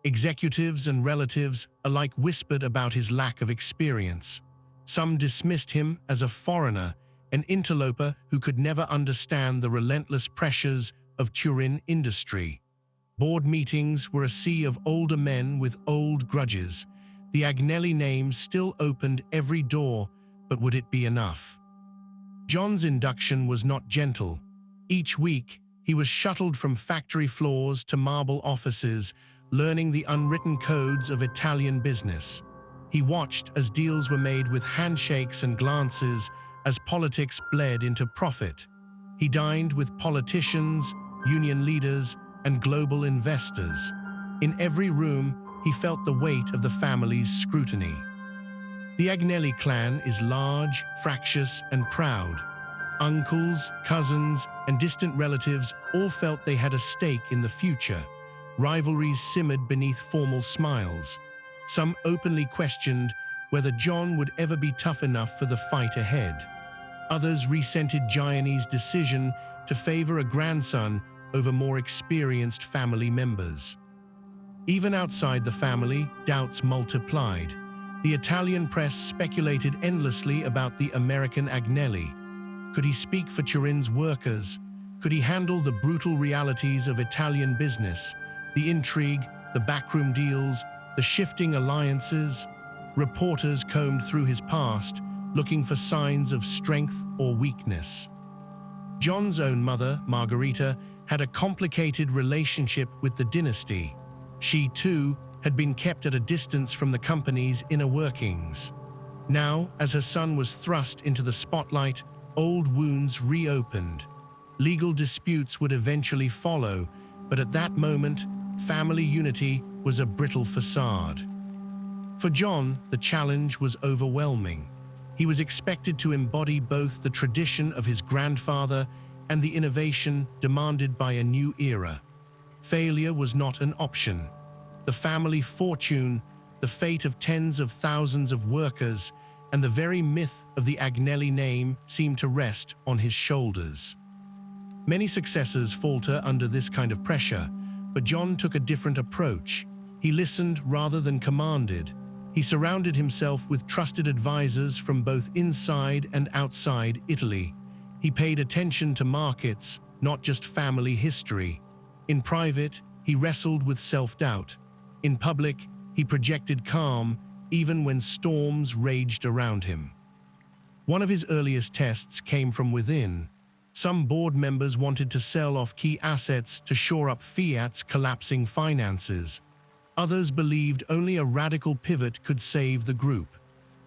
Executives and relatives alike whispered about his lack of experience. Some dismissed him as a foreigner, an interloper who could never understand the relentless pressures of Turin industry. Board meetings were a sea of older men with old grudges. The Agnelli name still opened every door, but would it be enough? John's induction was not gentle. Each week, he was shuttled from factory floors to marble offices, learning the unwritten codes of Italian business. He watched as deals were made with handshakes and glances, as politics bled into profit. He dined with politicians, union leaders, and global investors. In every room, he felt the weight of the family's scrutiny. The Agnelli clan is large, fractious, and proud. Uncles, cousins, and distant relatives all felt they had a stake in the future. Rivalries simmered beneath formal smiles. Some openly questioned whether John would ever be tough enough for the fight ahead. Others resented Gianni's decision to favor a grandson over more experienced family members. Even outside the family, doubts multiplied. The Italian press speculated endlessly about the American Agnelli. Could he speak for Turin's workers? Could he handle the brutal realities of Italian business, the intrigue, the backroom deals, the shifting alliances? Reporters combed through his past, looking for signs of strength or weakness. John's own mother, Margherita, had a complicated relationship with the dynasty. She, too, had been kept at a distance from the company's inner workings. Now, as her son was thrust into the spotlight, old wounds reopened. Legal disputes would eventually follow, but at that moment, family unity was a brittle facade. For John, the challenge was overwhelming. He was expected to embody both the tradition of his grandfather and the innovation demanded by a new era. Failure was not an option. The family fortune, the fate of tens of thousands of workers, and the very myth of the Agnelli name seemed to rest on his shoulders. Many successors falter under this kind of pressure, but John took a different approach. He listened rather than commanded. He surrounded himself with trusted advisors from both inside and outside Italy. He paid attention to markets, not just family history. In private, he wrestled with self-doubt. In public, he projected calm, even when storms raged around him. One of his earliest tests came from within. Some board members wanted to sell off key assets to shore up Fiat's collapsing finances. Others believed only a radical pivot could save the group.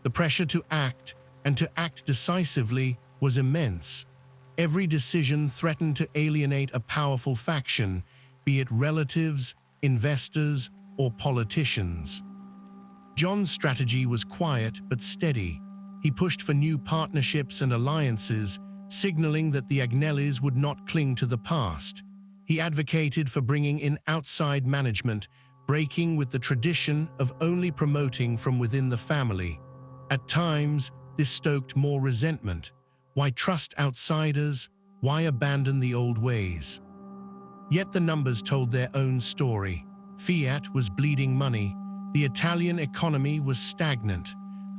The pressure to act, and to act decisively, was immense. Every decision threatened to alienate a powerful faction, be it relatives, investors, or politicians. John's strategy was quiet but steady. He pushed for new partnerships and alliances, signaling that the Agnellis would not cling to the past. He advocated for bringing in outside management, breaking with the tradition of only promoting from within the family. At times, this stoked more resentment. Why trust outsiders? Why abandon the old ways? Yet the numbers told their own story. Fiat was bleeding money. The Italian economy was stagnant.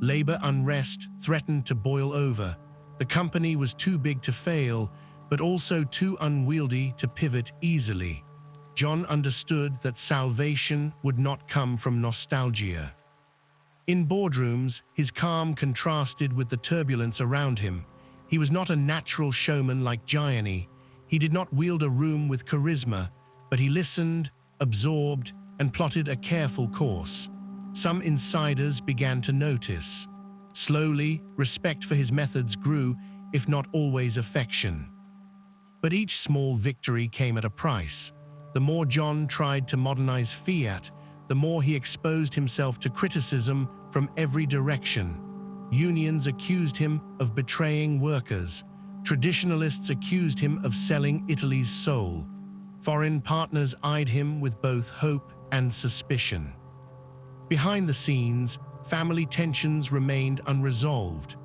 Labor unrest threatened to boil over. The company was too big to fail, but also too unwieldy to pivot easily. John understood that salvation would not come from nostalgia. In boardrooms, his calm contrasted with the turbulence around him. He was not a natural showman like Gianni. He did not wield a room with charisma, but he listened, absorbed, and plotted a careful course. Some insiders began to notice. Slowly, respect for his methods grew, if not always affection. But each small victory came at a price. The more John tried to modernize Fiat, the more he exposed himself to criticism from every direction. Unions accused him of betraying workers. Traditionalists accused him of selling Italy's soul. Foreign partners eyed him with both hope and suspicion. Behind the scenes, family tensions remained unresolved.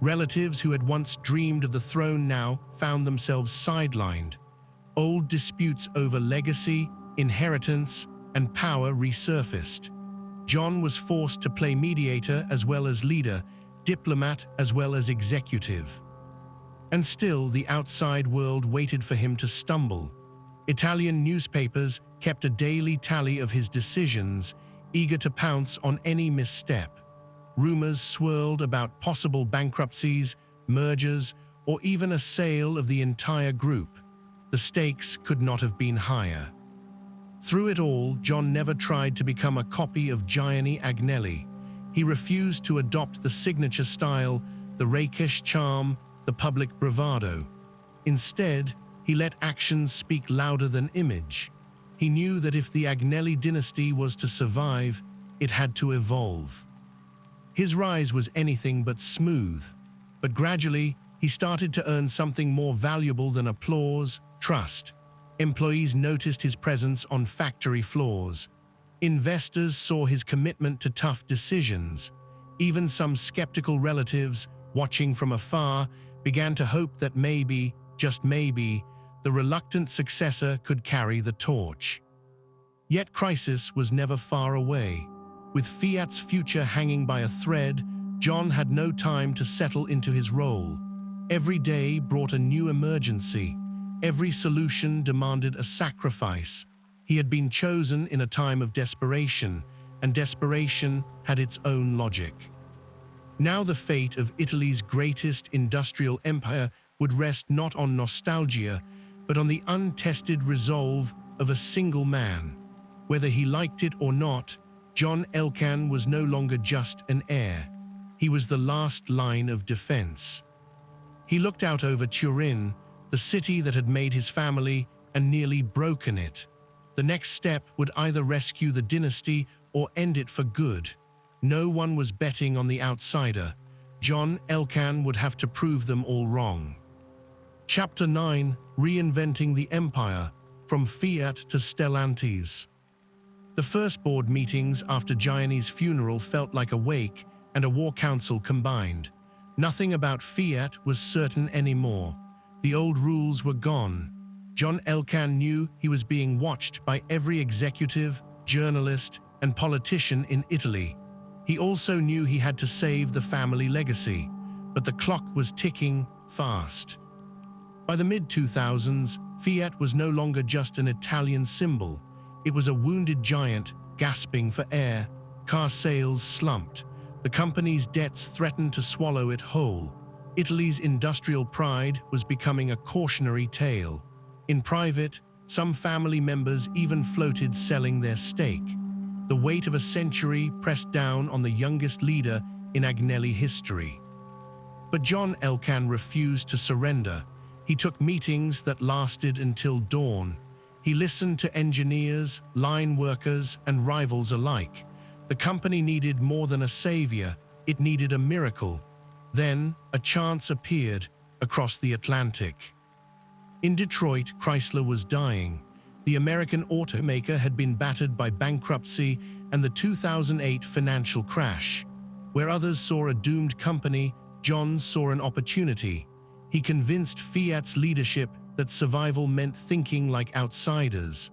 Relatives who had once dreamed of the throne now found themselves sidelined. Old disputes over legacy, inheritance, and power resurfaced. John was forced to play mediator as well as leader, diplomat as well as executive. And still, the outside world waited for him to stumble. Italian newspapers kept a daily tally of his decisions, eager to pounce on any misstep. Rumors swirled about possible bankruptcies, mergers, or even a sale of the entire group. The stakes could not have been higher. Through it all, John never tried to become a copy of Gianni Agnelli. He refused to adopt the signature style, the rakish charm, the public bravado. Instead, he let actions speak louder than image. He knew that if the Agnelli dynasty was to survive, it had to evolve. His rise was anything but smooth, but gradually he started to earn something more valuable than applause: trust. Employees noticed his presence on factory floors. Investors saw his commitment to tough decisions. Even some skeptical relatives, watching from afar, began to hope that maybe, just maybe, the reluctant successor could carry the torch. Yet crisis was never far away. With Fiat's future hanging by a thread, John had no time to settle into his role. Every day brought a new emergency. Every solution demanded a sacrifice. He had been chosen in a time of desperation, and desperation had its own logic. Now the fate of Italy's greatest industrial empire would rest not on nostalgia, but on the untested resolve of a single man. Whether he liked it or not, John Elkann was no longer just an heir. He was the last line of defense. He looked out over Turin, the city that had made his family and nearly broken it. The next step would either rescue the dynasty or end it for good. No one was betting on the outsider. John Elkann would have to prove them all wrong. Chapter 9: Reinventing the Empire, from Fiat to Stellantis. The first board meetings after Gianni's funeral felt like a wake and a war council combined. Nothing about Fiat was certain anymore. The old rules were gone. John Elkann knew he was being watched by every executive, journalist, and politician in Italy. He also knew he had to save the family legacy, but the clock was ticking fast. By the mid-2000s, Fiat was no longer just an Italian symbol. It was a wounded giant, gasping for air. Car sales slumped. The company's debts threatened to swallow it whole. Italy's industrial pride was becoming a cautionary tale. In private, some family members even floated selling their stake. The weight of a century pressed down on the youngest leader in Agnelli history. But John Elkann refused to surrender. He took meetings that lasted until dawn. He listened to engineers, line workers, and rivals alike. The company needed more than a savior, it needed a miracle. Then, a chance appeared across the Atlantic. In Detroit, Chrysler was dying. The American automaker had been battered by bankruptcy and the 2008 financial crash. Where others saw a doomed company, John saw an opportunity. He convinced Fiat's leadership that survival meant thinking like outsiders.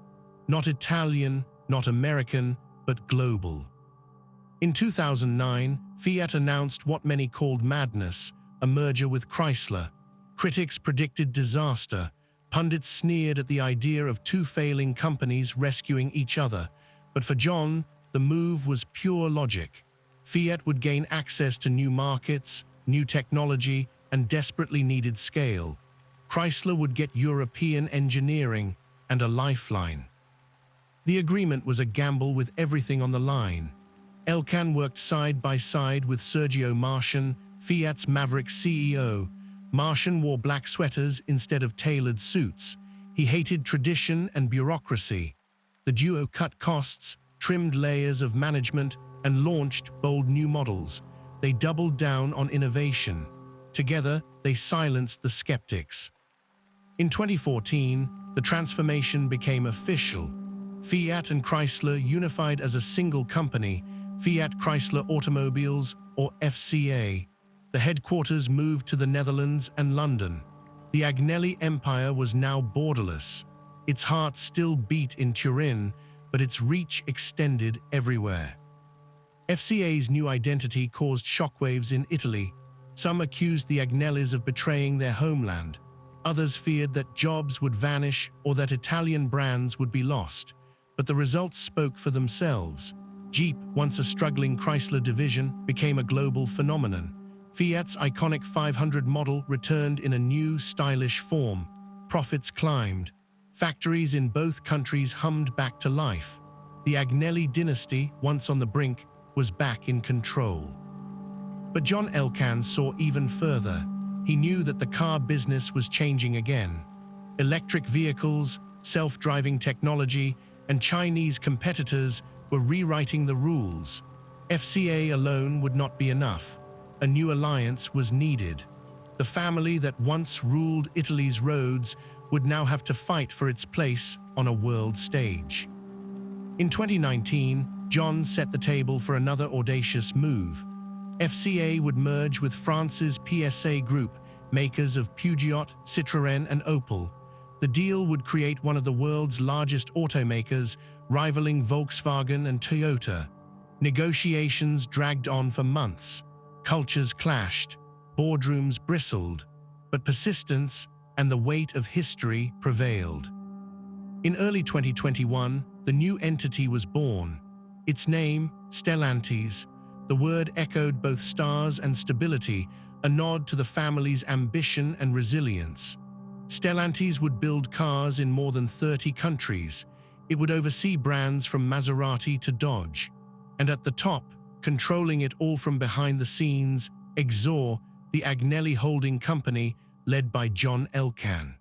Not Italian, not American, but global. In 2009, Fiat announced what many called madness, a merger with Chrysler. Critics predicted disaster. Pundits sneered at the idea of two failing companies rescuing each other. But for John, the move was pure logic. Fiat would gain access to new markets, new technology, and desperately needed scale. Chrysler would get European engineering and a lifeline. The agreement was a gamble with everything on the line. Elkann worked side by side with Sergio Marchionne, Fiat's maverick CEO. Marchionne wore black sweaters instead of tailored suits. He hated tradition and bureaucracy. The duo cut costs, trimmed layers of management, and launched bold new models. They doubled down on innovation. Together, they silenced the skeptics. In 2014, the transformation became official. Fiat and Chrysler unified as a single company, Fiat Chrysler Automobiles, or FCA. The headquarters moved to the Netherlands and London. The Agnelli empire was now borderless. Its heart still beat in Turin, but its reach extended everywhere. FCA's new identity caused shockwaves in Italy. Some accused the Agnellis of betraying their homeland. Others feared that jobs would vanish or that Italian brands would be lost. But the results spoke for themselves. Jeep, once a struggling Chrysler division, became a global phenomenon. Fiat's iconic 500 model returned in a new, stylish form. Profits climbed. Factories in both countries hummed back to life. The Agnelli dynasty, once on the brink, was back in control. But John Elkann saw even further. He knew that the car business was changing again. Electric vehicles, self-driving technology, and Chinese competitors were rewriting the rules. FCA alone would not be enough. A new alliance was needed. The family that once ruled Italy's roads would now have to fight for its place on a world stage. In 2019, John set the table for another audacious move. FCA would merge with France's PSA Group, makers of Peugeot, Citroën, and Opel. The deal would create one of the world's largest automakers, rivaling Volkswagen and Toyota. Negotiations dragged on for months. Cultures clashed, boardrooms bristled, but persistence and the weight of history prevailed. In early 2021, the new entity was born. Its name, Stellantis, the word echoed both stars and stability, a nod to the family's ambition and resilience. Stellantis would build cars in more than 30 countries. It would oversee brands from Maserati to Dodge. And at the top, controlling it all from behind the scenes, Exor, the Agnelli holding company, led by John Elkann.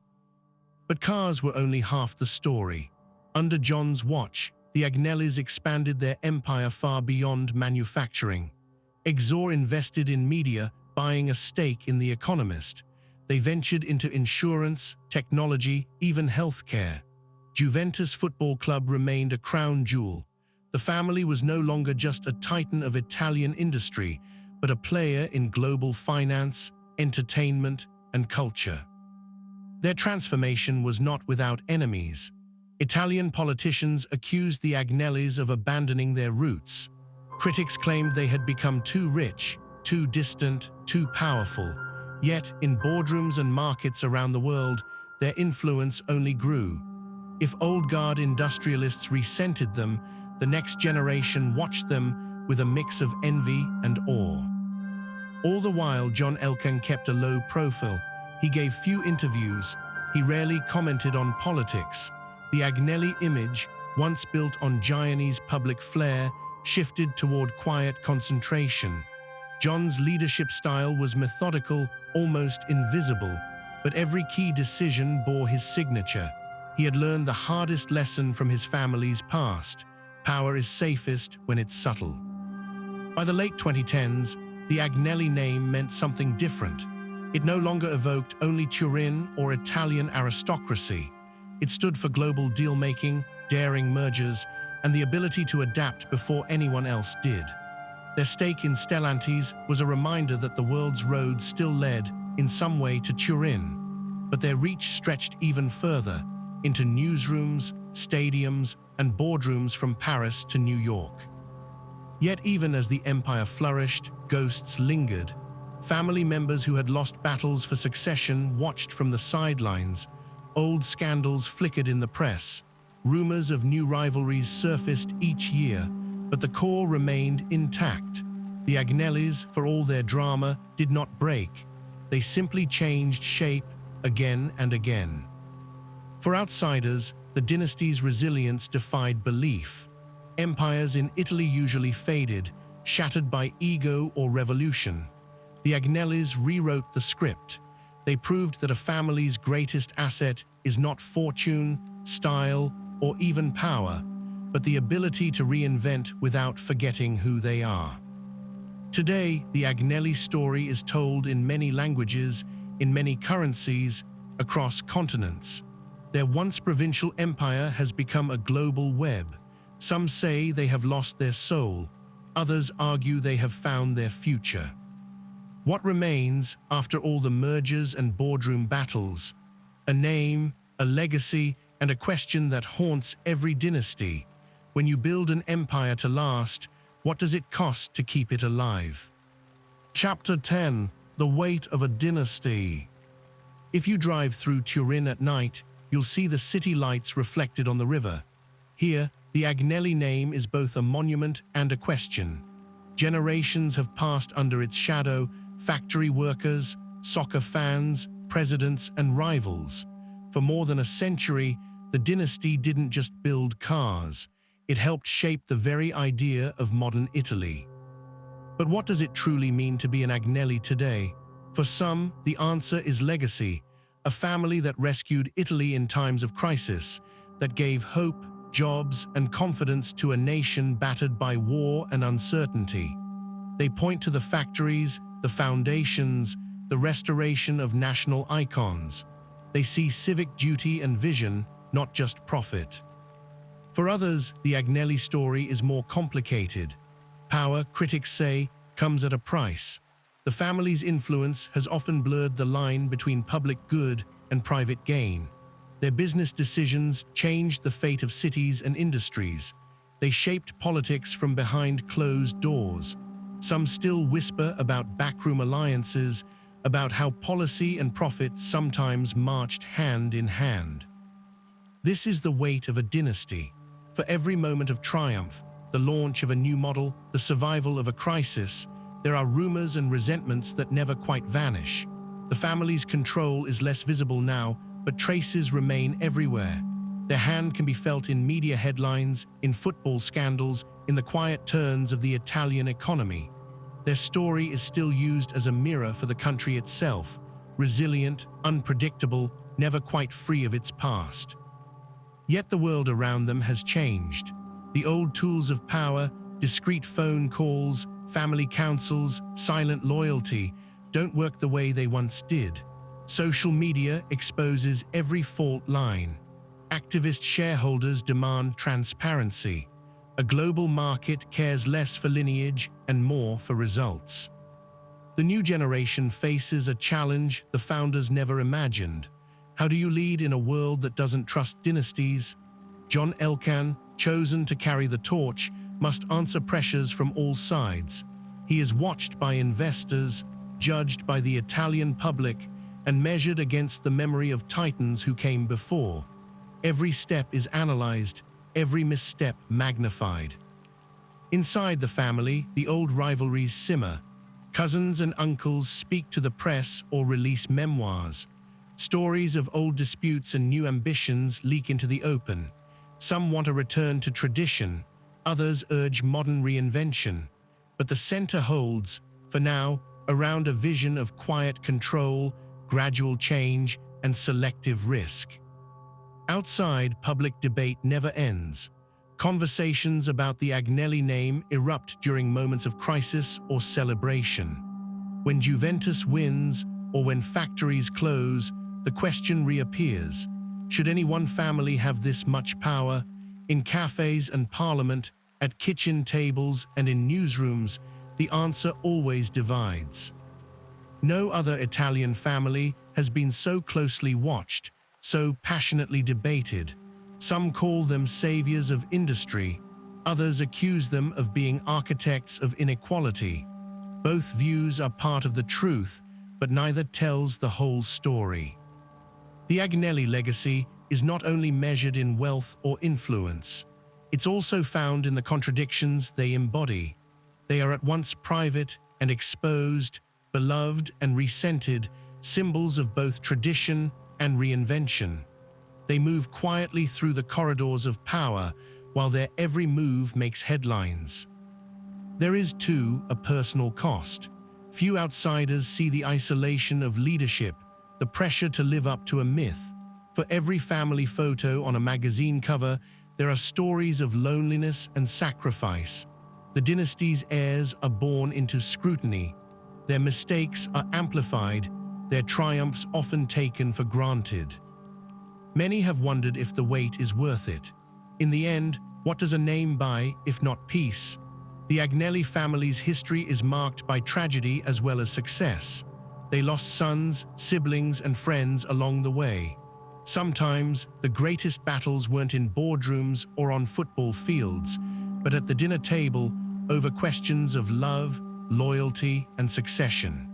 But cars were only half the story. Under John's watch, the Agnellis expanded their empire far beyond manufacturing. Exor invested in media, buying a stake in The Economist. They ventured into insurance, technology, even healthcare. Juventus Football Club remained a crown jewel. The family was no longer just a titan of Italian industry, but a player in global finance, entertainment, and culture. Their transformation was not without enemies. Italian politicians accused the Agnellis of abandoning their roots. Critics claimed they had become too rich, too distant, too powerful. Yet, in boardrooms and markets around the world, their influence only grew. If old guard industrialists resented them, the next generation watched them with a mix of envy and awe. All the while, John Elkann kept a low profile. He gave few interviews. He rarely commented on politics. The Agnelli image, once built on Gianni's public flair, shifted toward quiet concentration. John's leadership style was methodical, almost invisible, but every key decision bore his signature. He had learned the hardest lesson from his family's past. Power is safest when it's subtle. By the late 2010s, the Agnelli name meant something different. It no longer evoked only Turin or Italian aristocracy. It stood for global deal-making, daring mergers, and the ability to adapt before anyone else did. Their stake in Stellantis was a reminder that the world's roads still led, in some way, to Turin. But their reach stretched even further, into newsrooms, stadiums, and boardrooms from Paris to New York. Yet even as the empire flourished, ghosts lingered. Family members who had lost battles for succession watched from the sidelines. Old scandals flickered in the press. Rumors of new rivalries surfaced each year, but the core remained intact. The Agnellis, for all their drama, did not break. They simply changed shape again and again. For outsiders, the dynasty's resilience defied belief. Empires in Italy usually faded, shattered by ego or revolution. The Agnellis rewrote the script. They proved that a family's greatest asset is not fortune, style, or even power, but the ability to reinvent without forgetting who they are. Today, the Agnelli story is told in many languages, in many currencies, across continents. Their once provincial empire has become a global web. Some say they have lost their soul. Others argue they have found their future. What remains after all the mergers and boardroom battles? A name, a legacy, and a question that haunts every dynasty. When you build an empire to last, what does it cost to keep it alive? Chapter 10: The Weight of a Dynasty. If you drive through Turin at night, you'll see the city lights reflected on the river. Here, the Agnelli name is both a monument and a question. Generations have passed under its shadow: factory workers, soccer fans, presidents, and rivals. For more than a century, the dynasty didn't just build cars. It helped shape the very idea of modern Italy. But what does it truly mean to be an Agnelli today? For some, the answer is legacy, a family that rescued Italy in times of crisis, that gave hope, jobs, and confidence to a nation battered by war and uncertainty. They point to the factories, the foundations, the restoration of national icons. They see civic duty and vision, not just profit. For others, the Agnelli story is more complicated. Power, critics say, comes at a price. The family's influence has often blurred the line between public good and private gain. Their business decisions changed the fate of cities and industries. They shaped politics from behind closed doors. Some still whisper about backroom alliances, about how policy and profit sometimes marched hand in hand. This is the weight of a dynasty. For every moment of triumph, the launch of a new model, the survival of a crisis, there are rumors and resentments that never quite vanish. The family's control is less visible now, but traces remain everywhere. Their hand can be felt in media headlines, in football scandals, in the quiet turns of the Italian economy. Their story is still used as a mirror for the country itself, resilient, unpredictable, never quite free of its past. Yet the world around them has changed. The old tools of power, discreet phone calls, family councils, silent loyalty, don't work the way they once did. Social media exposes every fault line. Activist shareholders demand transparency. A global market cares less for lineage and more for results. The new generation faces a challenge the founders never imagined. How do you lead in a world that doesn't trust dynasties? John Elkann, chosen to carry the torch, must answer pressures from all sides. He is watched by investors, judged by the Italian public, and measured against the memory of titans who came before. Every step is analyzed, every misstep magnified. Inside the family, the old rivalries simmer. Cousins and uncles speak to the press or release memoirs. Stories of old disputes and new ambitions leak into the open. Some want a return to tradition, others urge modern reinvention. But the center holds, for now, around a vision of quiet control, gradual change, and selective risk. Outside, public debate never ends. Conversations about the Agnelli name erupt during moments of crisis or celebration. When Juventus wins, or when factories close, the question reappears: should any one family have this much power? In cafes and parliament, at kitchen tables and in newsrooms, the answer always divides. No other Italian family has been so closely watched, so passionately debated. Some call them saviors of industry, others accuse them of being architects of inequality. Both views are part of the truth, but neither tells the whole story. The Agnelli legacy is not only measured in wealth or influence, it's also found in the contradictions they embody. They are at once private and exposed, beloved and resented, symbols of both tradition and reinvention. They move quietly through the corridors of power, while their every move makes headlines. There is, too, a personal cost. Few outsiders see the isolation of leadership, the pressure to live up to a myth. For every family photo on a magazine cover, there are stories of loneliness and sacrifice. The dynasty's heirs are born into scrutiny. Their mistakes are amplified, their triumphs often taken for granted. Many have wondered if the wait is worth it. In the end, what does a name buy, if not peace? The Agnelli family's history is marked by tragedy as well as success. They lost sons, siblings, and friends along the way. Sometimes, the greatest battles weren't in boardrooms or on football fields, but at the dinner table, over questions of love, loyalty, and succession.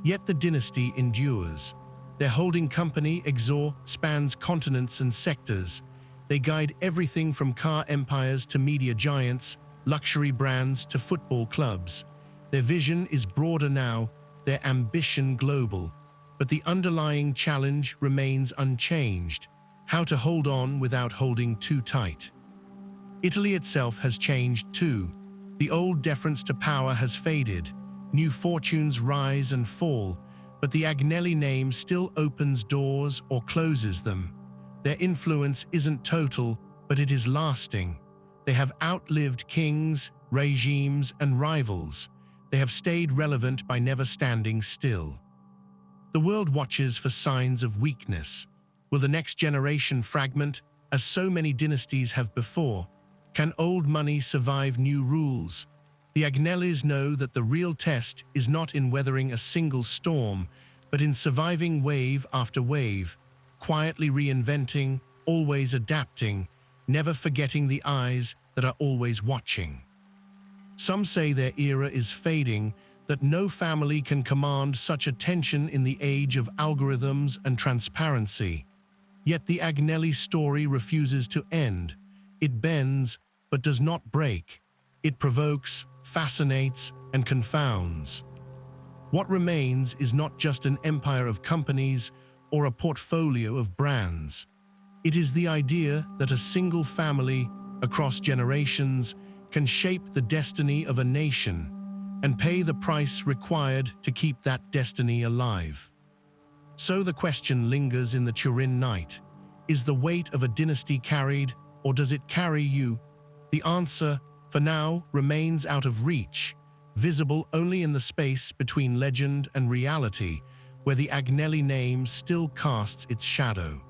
Yet the dynasty endures. Their holding company, Exor, spans continents and sectors. They guide everything from car empires to media giants, luxury brands to football clubs. Their vision is broader now, their ambition global. But the underlying challenge remains unchanged: how to hold on without holding too tight. Italy itself has changed too. The old deference to power has faded. New fortunes rise and fall, but the Agnelli name still opens doors or closes them. Their influence isn't total, but it is lasting. They have outlived kings, regimes, and rivals. They have stayed relevant by never standing still. The world watches for signs of weakness. Will the next generation fragment, as so many dynasties have before? Can old money survive new rules? The Agnellis know that the real test is not in weathering a single storm, but in surviving wave after wave, quietly reinventing, always adapting, never forgetting the eyes that are always watching. Some say their era is fading, that no family can command such attention in the age of algorithms and transparency. Yet the Agnelli story refuses to end. It bends, but does not break. It provokes, fascinates, and confounds. What remains is not just an empire of companies or a portfolio of brands. It is the idea that a single family, across generations, can shape the destiny of a nation and pay the price required to keep that destiny alive. So the question lingers in the Turin night. Is the weight of a dynasty carried, or does it carry you? The answer, for now, remains out of reach, visible only in the space between legend and reality, where the Agnelli name still casts its shadow.